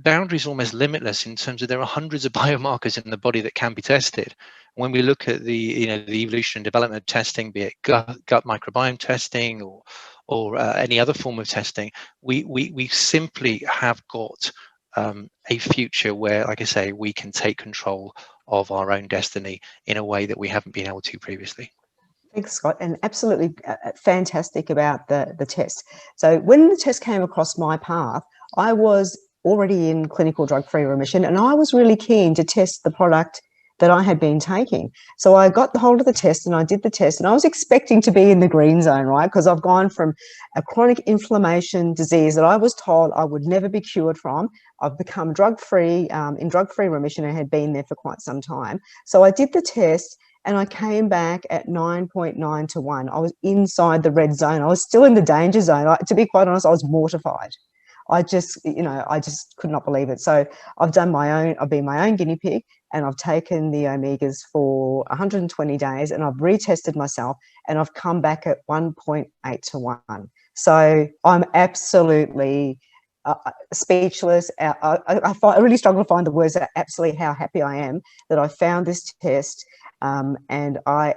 boundary is almost limitless in terms of there are hundreds of biomarkers in the body that can be tested. When we look at the evolution and development of testing, be it gut microbiome testing or any other form of testing, we simply have got a future where, like I say, we can take control of our own destiny in a way that we haven't been able to previously. Thanks, Scott, and absolutely fantastic about the test. So when the test came across my path, I was already in clinical drug-free remission, and I was really keen to test the product that I had been taking. So I got the hold of the test and I did the test, and I was expecting to be in the green zone, right? Because I've gone from a chronic inflammation disease that I was told I would never be cured from. I've become drug-free, in drug-free remission, and had been there for quite some time. So I did the test and I came back at 9.9 to 1. I was inside the red zone. I was still in the danger zone. To be quite honest, I was mortified. I just could not believe it. So I've been my own guinea pig, and I've taken the omegas for 120 days, and I've retested myself, and I've come back at 1.8 to 1. So I'm absolutely speechless. I really struggle to find the words that absolutely how happy I am that I found this test. And I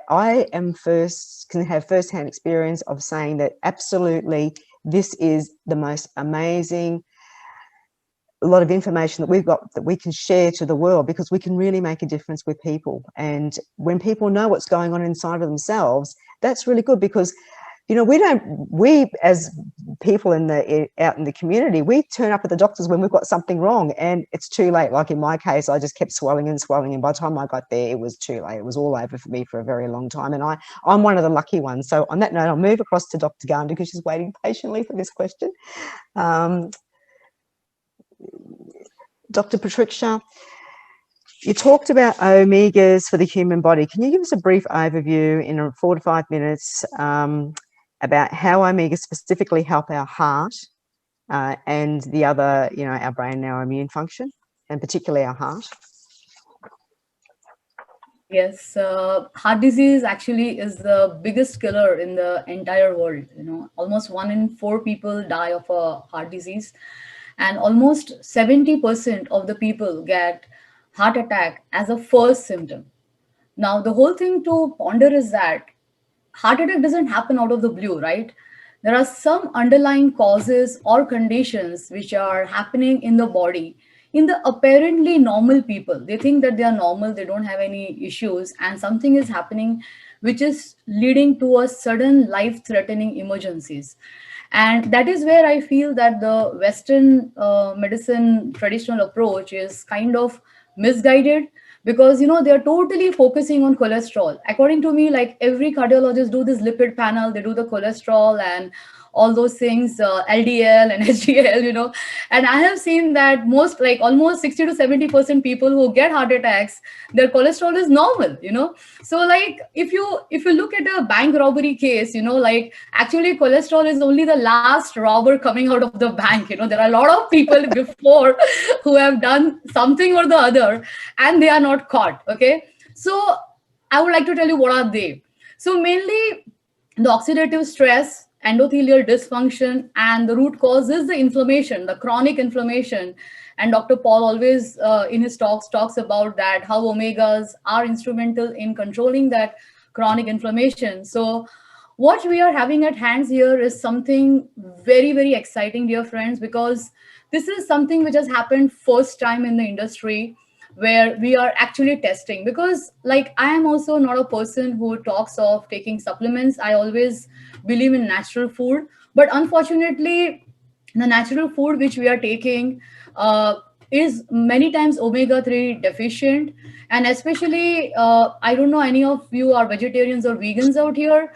can have firsthand experience of saying that absolutely this is the most amazing lot of information that we've got that we can share to the world, because we can really make a difference with people. And when people know what's going on inside of themselves, that's really good, because we as people out in the community, we turn up at the doctors when we've got something wrong and it's too late. Like in my case, I just kept swelling and swelling, and by the time I got there, it was too late. It was all over for me for a very long time, and I'm one of the lucky ones. So on that note, I'll move across to Dr. Gandhi, because she's waiting patiently for this question. Dr. Pratiksha, you talked about omegas for the human body. Can you give us a brief overview in 4 to 5 minutes about how omegas specifically help our heart and the other, our brain and our immune function, and particularly our heart? Yes, heart disease actually is the biggest killer in the entire world. Almost 1 in 4 people die of a heart disease, and almost 70% of the people get heart attack as a first symptom. Now, the whole thing to ponder is that heart attack doesn't happen out of the blue, right? There are some underlying causes or conditions which are happening in the body. In the apparently normal people, they think that they are normal, they don't have any issues, and something is happening which is leading to a sudden life-threatening emergencies. And that is where I feel that the Western medicine traditional approach is kind of misguided, because they're totally focusing on cholesterol. According to me, like every cardiologist do this lipid panel, they do the cholesterol and all those things, LDL and HDL, and I have seen that almost 60 to 70% people who get heart attacks, their cholesterol is normal, So like if you look at a bank robbery case, actually cholesterol is only the last robber coming out of the bank. There are a lot of people before who have done something or the other and they are not caught. Okay. So I would like to tell you what are they. So mainly the oxidative stress, endothelial dysfunction, and the root cause is the inflammation, the chronic inflammation. And Dr. Paul always in his talks about that, how omegas are instrumental in controlling that chronic inflammation. So what we are having at hands here is something very, very exciting, dear friends, because this is something which has happened first time in the industry, where we are actually testing. Because like I am also not a person who talks of taking supplements. I always believe in natural food, but unfortunately the natural food which we are taking is many times omega-3 deficient. And especially I don't know any of you are vegetarians or vegans out here,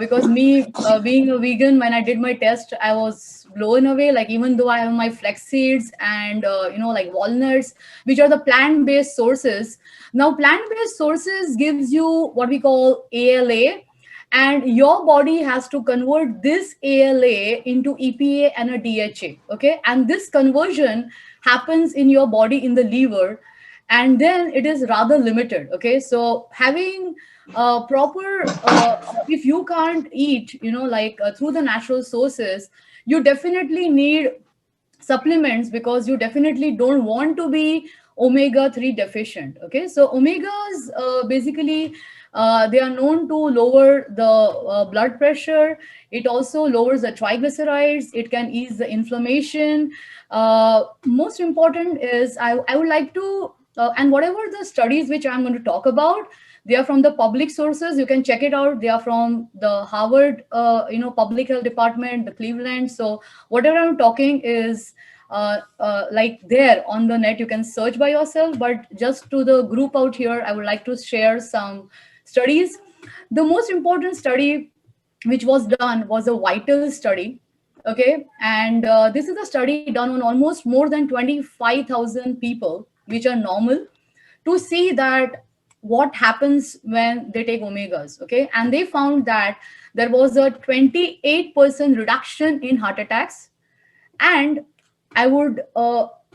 because me being a vegan, when I did my test, I was blown away. Like even though I have my flax seeds and like walnuts, which are the plant-based sources. Now plant-based sources gives you what we call ALA, and your body has to convert this ALA into EPA and a DHA. Okay, and this conversion happens in your body in the liver, and then it is rather limited. Okay, so having proper if you can't eat through the natural sources, you definitely need supplements, because you definitely don't want to be omega-3 deficient. Okay, so omegas basically they are known to lower the blood pressure. It also lowers the triglycerides. It can ease the inflammation. Most important is I would like to and whatever the studies which I'm going to talk about, They are from the public sources. You can check it out. They are from the Harvard, public health department, the Cleveland. So whatever I'm talking is like there on the net. You can search by yourself. But just to the group out here, I would like to share some studies. The most important study which was done was a vital study. Okay, and this is a study done on almost more than 25,000 people, which are normal, to see that what happens when they take omegas. Okay, and they found that there was a 28% reduction in heart attacks. And I would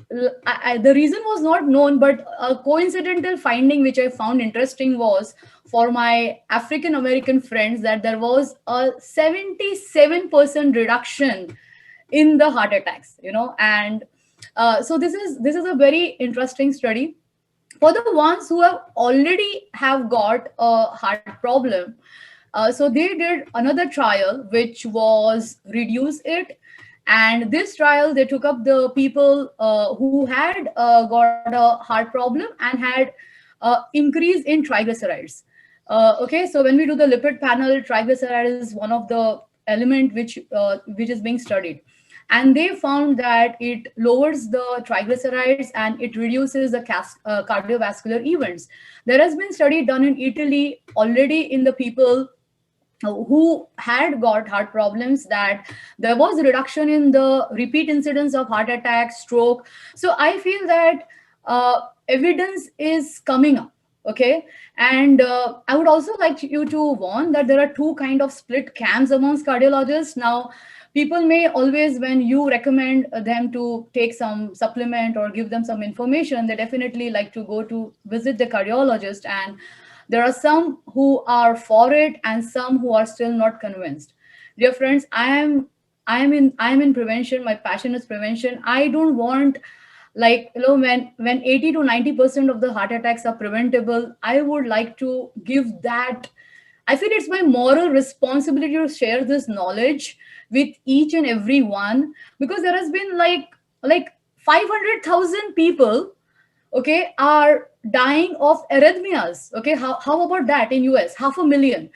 the reason was not known, but a coincidental finding which I found interesting was for my African American friends that there was a 77% reduction in the heart attacks, and so this is a very interesting study. For the ones who have already have got a heart problem, so they did another trial which was reduce it. And this trial, they took up the people who had got a heart problem and had increase in triglycerides. Okay, so when we do the lipid panel, triglyceride is one of the element which is being studied. And they found that it lowers the triglycerides and it reduces the cardiovascular events. There has been study done in Italy already in the people who had got heart problems, that there was a reduction in the repeat incidence of heart attack, stroke. So I feel that evidence is coming up. Okay, and I would also like you to warn that there are two kind of split camps amongst cardiologists. Now, people may always, when you recommend them to take some supplement or give them some information, they definitely like to go to visit the cardiologist. And there are some who are for it and some who are still not convinced. Dear friends, I am in prevention. My passion is prevention. I don't want, like, when 80 to 90% of the heart attacks are preventable, I would like to give that. I feel it's my moral responsibility to share this knowledge with each and every one, because there has been like 500,000 people, okay, are dying of arrhythmias. Okay, how about that in US? 500,000.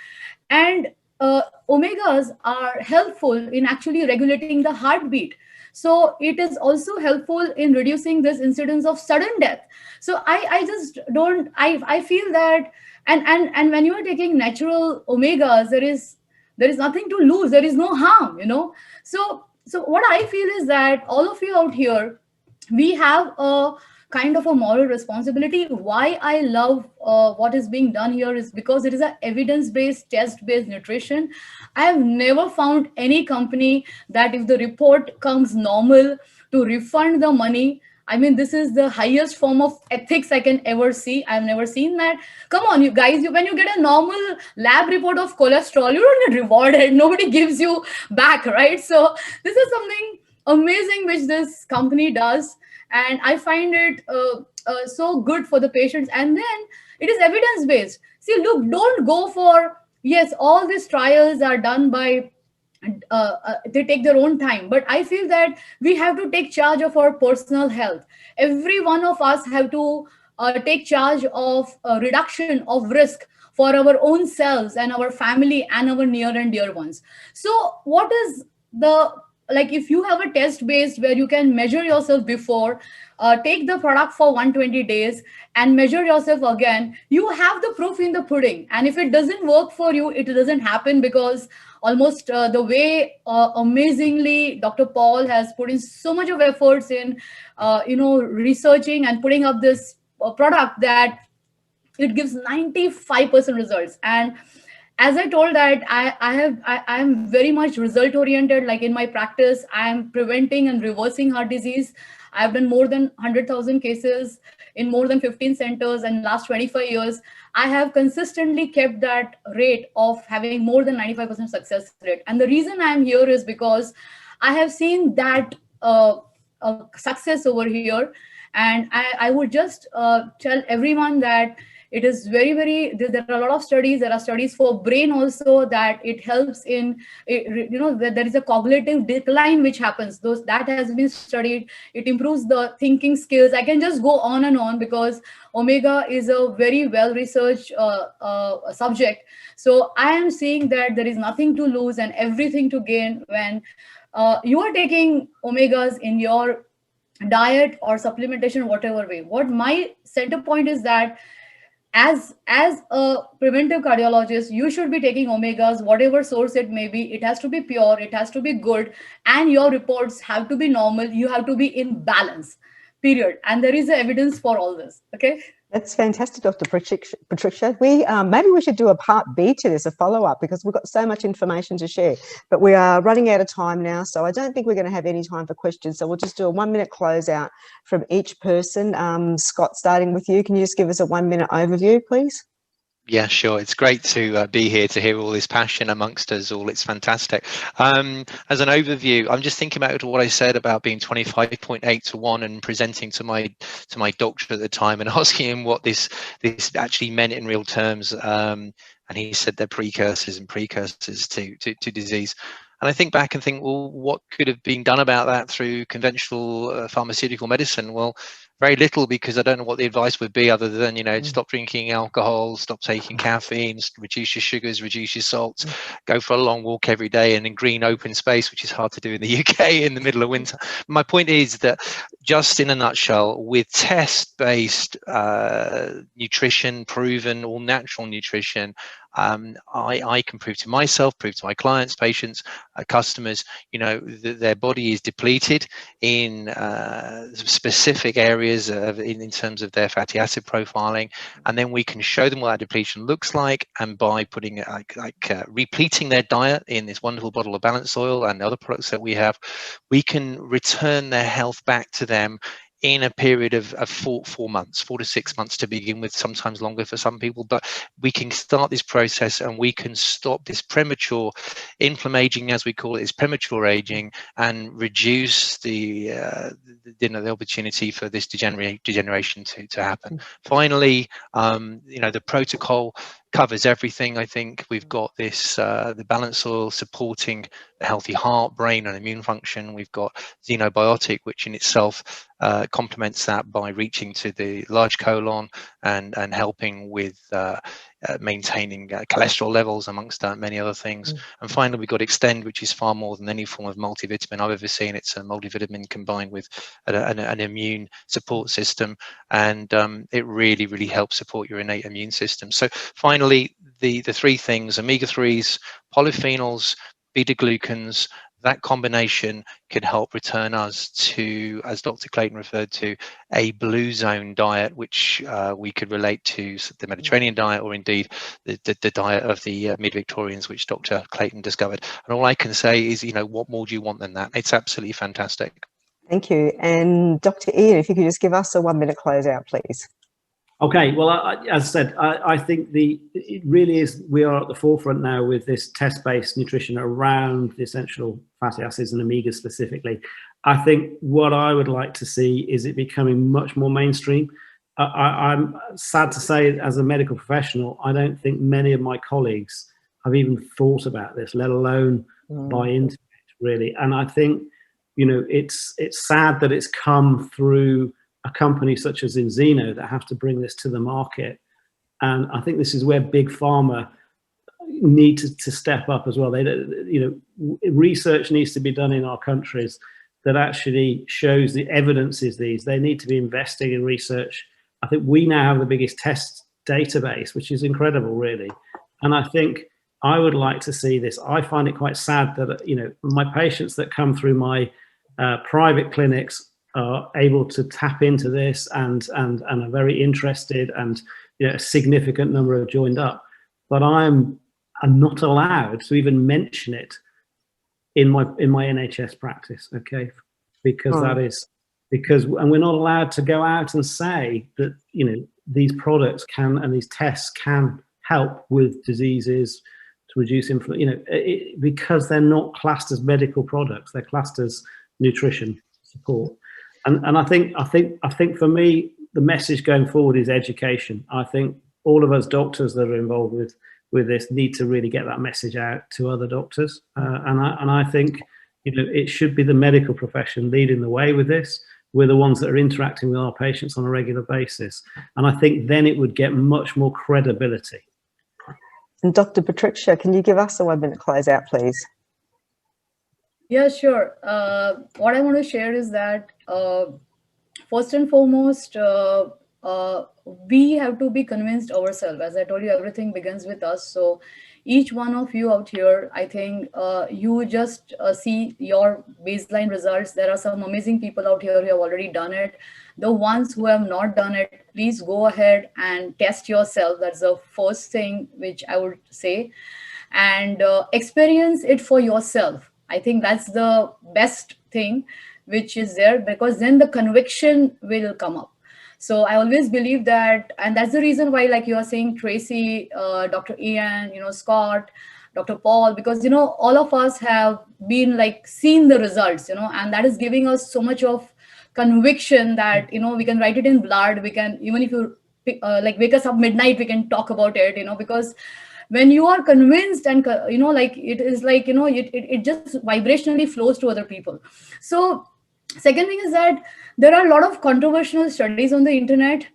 And omegas are helpful in actually regulating the heartbeat. So it is also helpful in reducing this incidence of sudden death. So I just don't, I feel that, and when you are taking natural omegas, there is nothing to lose. There is no harm, So what I feel is that all of you out here, we have a kind of a moral responsibility. Why I love what is being done here is because it is an evidence-based, test-based nutrition. I have never found any company that if the report comes normal, to refund the money. I mean, this is the highest form of ethics I can ever see. I've never seen that. Come on, you guys, when you get a normal lab report of cholesterol, you don't get rewarded. Nobody gives you back, right? So this is something amazing which this company does. And I find it so good for the patients. And then it is evidence-based. See, look, don't go for, yes, all these trials are done by, they take their own time. But I feel that we have to take charge of our personal health. Every one of us have to take charge of reduction of risk for our own selves and our family and our near and dear ones. So what is like, if you have a test based where you can measure yourself before, take the product for 120 days and measure yourself again, you have the proof in the pudding. And if it doesn't work for you, it doesn't happen, because almost the way amazingly Dr. Paul has put in so much of efforts in researching and putting up this product, that it gives 95% results. And as I told that I am very much result oriented. Like in my practice, I am preventing and reversing heart disease. I've done more than 100,000 cases in more than 15 centers, and last 25 years, I have consistently kept that rate of having more than 95% success rate. And the reason I'm here is because I have seen that success over here. And I would just tell everyone that It is very, there are a lot of studies. There are studies for brain also, that it helps in, there is a cognitive decline which happens. That has been studied. It improves the thinking skills. I can just go on and on, because omega is a very well researched subject. So I am seeing that there is nothing to lose and everything to gain when you are taking omegas in your diet or supplementation, whatever way. What my center point is that as a preventive cardiologist, you should be taking omegas, whatever source it may be. It has to be pure, it has to be good, and your reports have to be normal. You have to be in balance, period. And there is evidence for all this. Okay. That's fantastic, Dr. Pratiksha. Maybe we should do a part B to this, a follow-up, because we've got so much information to share. But we are running out of time now, so I don't think we're going to have any time for questions. So we'll just do a 1-minute closeout from each person. Scott, starting with you, can you just give us a 1-minute overview, please? Yeah, sure. It's great to be here to hear all this passion amongst us all. It's fantastic. As an overview, I'm just thinking about what I said about being 25.8 to 1 and presenting to my doctor at the time and asking him what this actually meant in real terms. And he said they're precursors to disease. And I think back and think, well, what could have been done about that through conventional pharmaceutical medicine? Well, very little, because I don't know what the advice would be other than, stop drinking alcohol, stop taking caffeine, reduce your sugars, reduce your salts, go for a long walk every day and in green open space, which is hard to do in the UK in the middle of winter. My point is that, just in a nutshell, with test-based nutrition, proven all natural nutrition, I can prove to myself, prove to my clients, patients, customers, that their body is depleted in specific areas in terms of their fatty acid profiling, and then we can show them what that depletion looks like, and by putting repleting their diet in this wonderful bottle of balanced oil and other products that we have, we can return their health back to them in a period of 4 to 6 months to begin with, sometimes longer for some people. But we can start this process and we can stop this premature inflammation, as we call it, is premature aging, and reduce the opportunity for this degeneration to happen. Finally, the protocol covers everything. I think we've got this the balanced oil supporting the healthy heart, brain and immune function. We've got xenobiotic, which in itself complements that by reaching to the large colon and helping with maintaining cholesterol levels, amongst many other things. And finally, we've got Extend, which is far more than any form of multivitamin I've ever seen. It's a multivitamin combined with an immune support system, and it really helps support your innate immune system. So finally, the 3 things: omega-3s, polyphenols, beta-glucans, that combination can help return us to, as Dr. Clayton referred to, a blue zone diet, which we could relate to the Mediterranean diet, or indeed the diet of the mid-Victorians, which Dr. Clayton discovered. And all I can say is, what more do you want than that? It's absolutely fantastic. Thank you. And Dr. Ian, if you could just give us a 1-minute closeout, please. Okay, well, as I said, I think it really is, we are at the forefront now with this test-based nutrition around the essential fatty acids and omega specifically. I think what I would like to see is it becoming much more mainstream. I'm sad to say, as a medical professional, I don't think many of my colleagues have even thought about this, let alone buy into it, really. And I think, it's sad that it's come through a company such as Enzino that have to bring this to the market. And I think this is where big pharma need to step up as well. Research needs to be done in our countries that actually shows the evidence is these. They need to be investing in research. I think we now have the biggest test database, which is incredible, really. And I think I would like to see this. I find it quite sad that, my patients that come through my private clinics are able to tap into this and are very interested, and a significant number have joined up. But I'm not allowed to even mention it in my NHS practice, okay? Because and we're not allowed to go out and say that these products can, and these tests can help with diseases, to reduce inflammation, because they're not classed as medical products, they're classed as nutrition support. And I think for me, the message going forward is education. I think all of us doctors that are involved with this need to really get that message out to other doctors. And I think, you know, it should be the medical profession leading the way with this. We're the ones that are interacting with our patients on a regular basis. And I think then it would get much more credibility. And Dr. Pratiksha, can you give us a 1 minute closeout, please? Yeah, sure. What I want to share is that first and foremost, we have to be convinced ourselves. As I told you, everything begins with us. So each one of you out here, I think you just see your baseline results. There are some amazing people out here who have already done it. The ones who have not done it, please go ahead and test yourself. That's the first thing which I would say. And experience it for yourself. I think that's the best thing which is there, because then the conviction will come up. So I always believe that, and that's the reason why, like you are saying, Tracie, Dr. Ian, you know, Scott, Dr. Paul, because, you know, all of us have been like seen the results, you know, and that is giving us so much of conviction that, you know, we can write it in blood. We can, even if you like wake us up midnight, we can talk about it, you know, because when you are convinced and, you know, like it is like, you know, it just vibrationally flows to other people. So second thing is that there are a lot of controversial studies on the internet.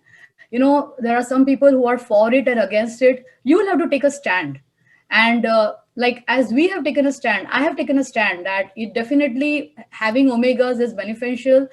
You know, there are some people who are for it and against it. You will have to take a stand. And like as we have taken a stand, I have taken a stand that it definitely having omegas is beneficial.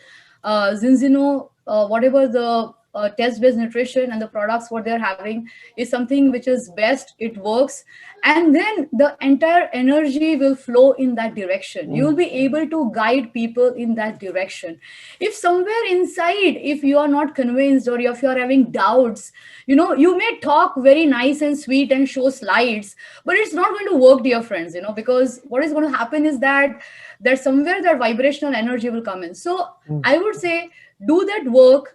Zinzino, whatever the test-based nutrition and the products what they're having is something which is best. It works, and then the entire energy will flow in that direction. You will be able to guide people in that direction. If somewhere inside, if you are not convinced or if you are having doubts, you know, you may talk very nice and sweet and show slides, but it's not going to work, dear friends, you know, because what is going to happen is that there's somewhere that vibrational energy will come in. So I would say do that work.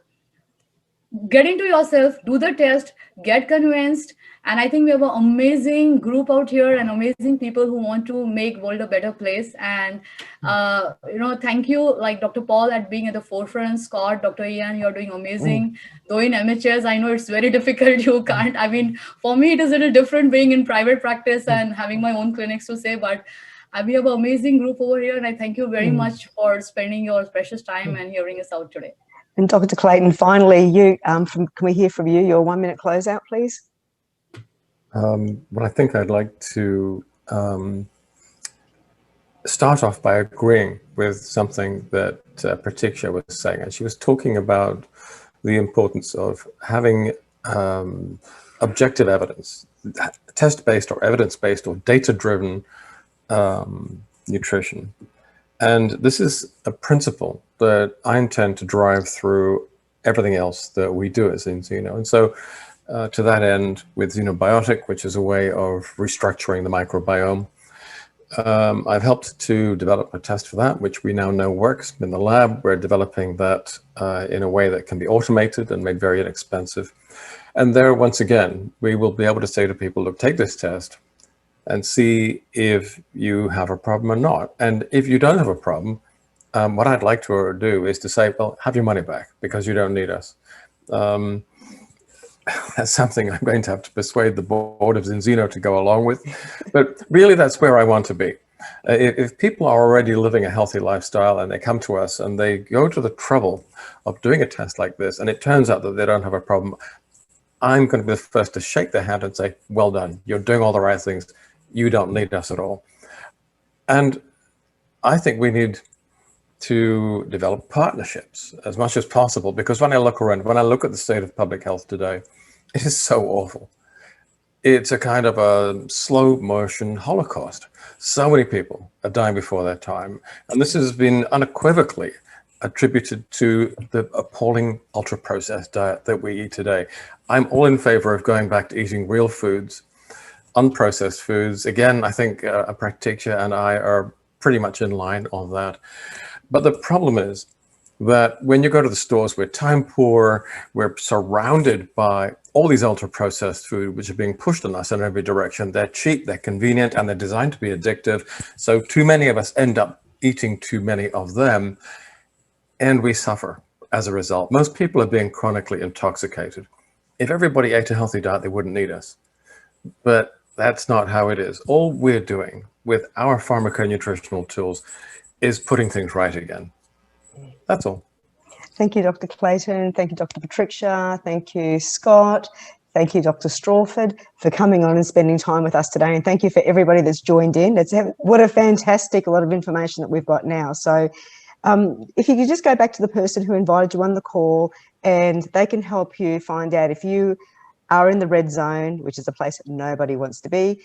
Get into yourself, do the test, get convinced. And I think we have an amazing group out here and amazing people who want to make world a better place. And, you know, thank you, like Dr. Paul at being at the forefront, Scott, Dr. Ian, you're doing amazing. Though in MHS, I know it's very difficult. You can't, I mean, for me, it is a little different being in private practice and having my own clinics to say, but we have an amazing group over here. And I thank you very much for spending your precious time and hearing us out today. And Dr. Clayton, finally, you can we hear from you? Your 1 minute closeout, please. Well, I think I'd like to start off by agreeing with something that Pratiksha was saying. And she was talking about the importance of having objective evidence, test-based or evidence-based or data-driven nutrition. And this is a principle that I intend to drive through everything else that we do at Xeno. And so to that end, with Xenobiotic, which is a way of restructuring the microbiome, I've helped to develop a test for that, which we now know works in the lab. We're developing that in a way that can be automated and made very inexpensive. And there, once again, we will be able to say to people, look, take this test and see if you have a problem or not. And if you don't have a problem, what I'd like to do is to say, well, have your money back because you don't need us. That's something I'm going to have to persuade the board of Xeno to go along with. But really, that's where I want to be. If people are already living a healthy lifestyle and they come to us and they go to the trouble of doing a test like this, and it turns out that they don't have a problem, I'm going to be the first to shake their hand and say, well done, you're doing all the right things. You don't need us at all. And I think we need to develop partnerships as much as possible, because when I look around, when I look at the state of public health today, it is so awful. It's a kind of a slow motion Holocaust. So many people are dying before their time. And this has been unequivocally attributed to the appalling ultra-processed diet that we eat today. I'm all in favor of going back to eating real foods, unprocessed foods. Again, I think Pratiksha and I are pretty much in line on that. But the problem is that when you go to the stores, we're time poor, we're surrounded by all these ultra-processed food which are being pushed on us in every direction. They're cheap, they're convenient, and they're designed to be addictive. So too many of us end up eating too many of them, and we suffer as a result. Most people are being chronically intoxicated. if everybody ate a healthy diet, they wouldn't need us. But that's not how it is. All we're doing with our pharmaco-nutritional tools is putting things right again. That's all. Thank you, Dr. Clayton. Thank you, Dr. Pratiksha. Thank you, Scott. Thank you, Dr. Strwford, for coming on and spending time with us today. And thank you for everybody that's joined in. What a fantastic lot of information that we've got now. So if you could just go back to the person who invited you on the call, and they can help you find out if you are in the red zone, which is a place that nobody wants to be.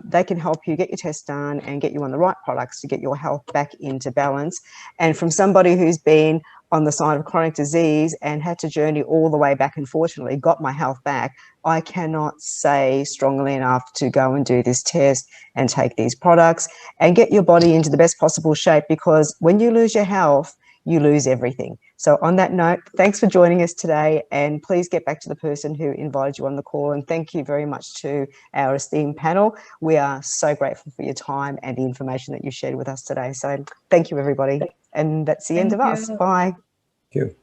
They can help you get your test done and get you on the right products to get your health back into balance. And from somebody who's been on the side of chronic disease and had to journey all the way back and fortunately got my health back, I cannot say strongly enough to go and do this test and take these products and get your body into the best possible shape, because when you lose your health, you lose everything. So on that note, thanks for joining us today, and please get back to the person who invited you on the call. And thank you very much to our esteemed panel. We are so grateful for your time and the information that you shared with us today. So thank you, everybody. And that's the end of us. Bye. Thank you.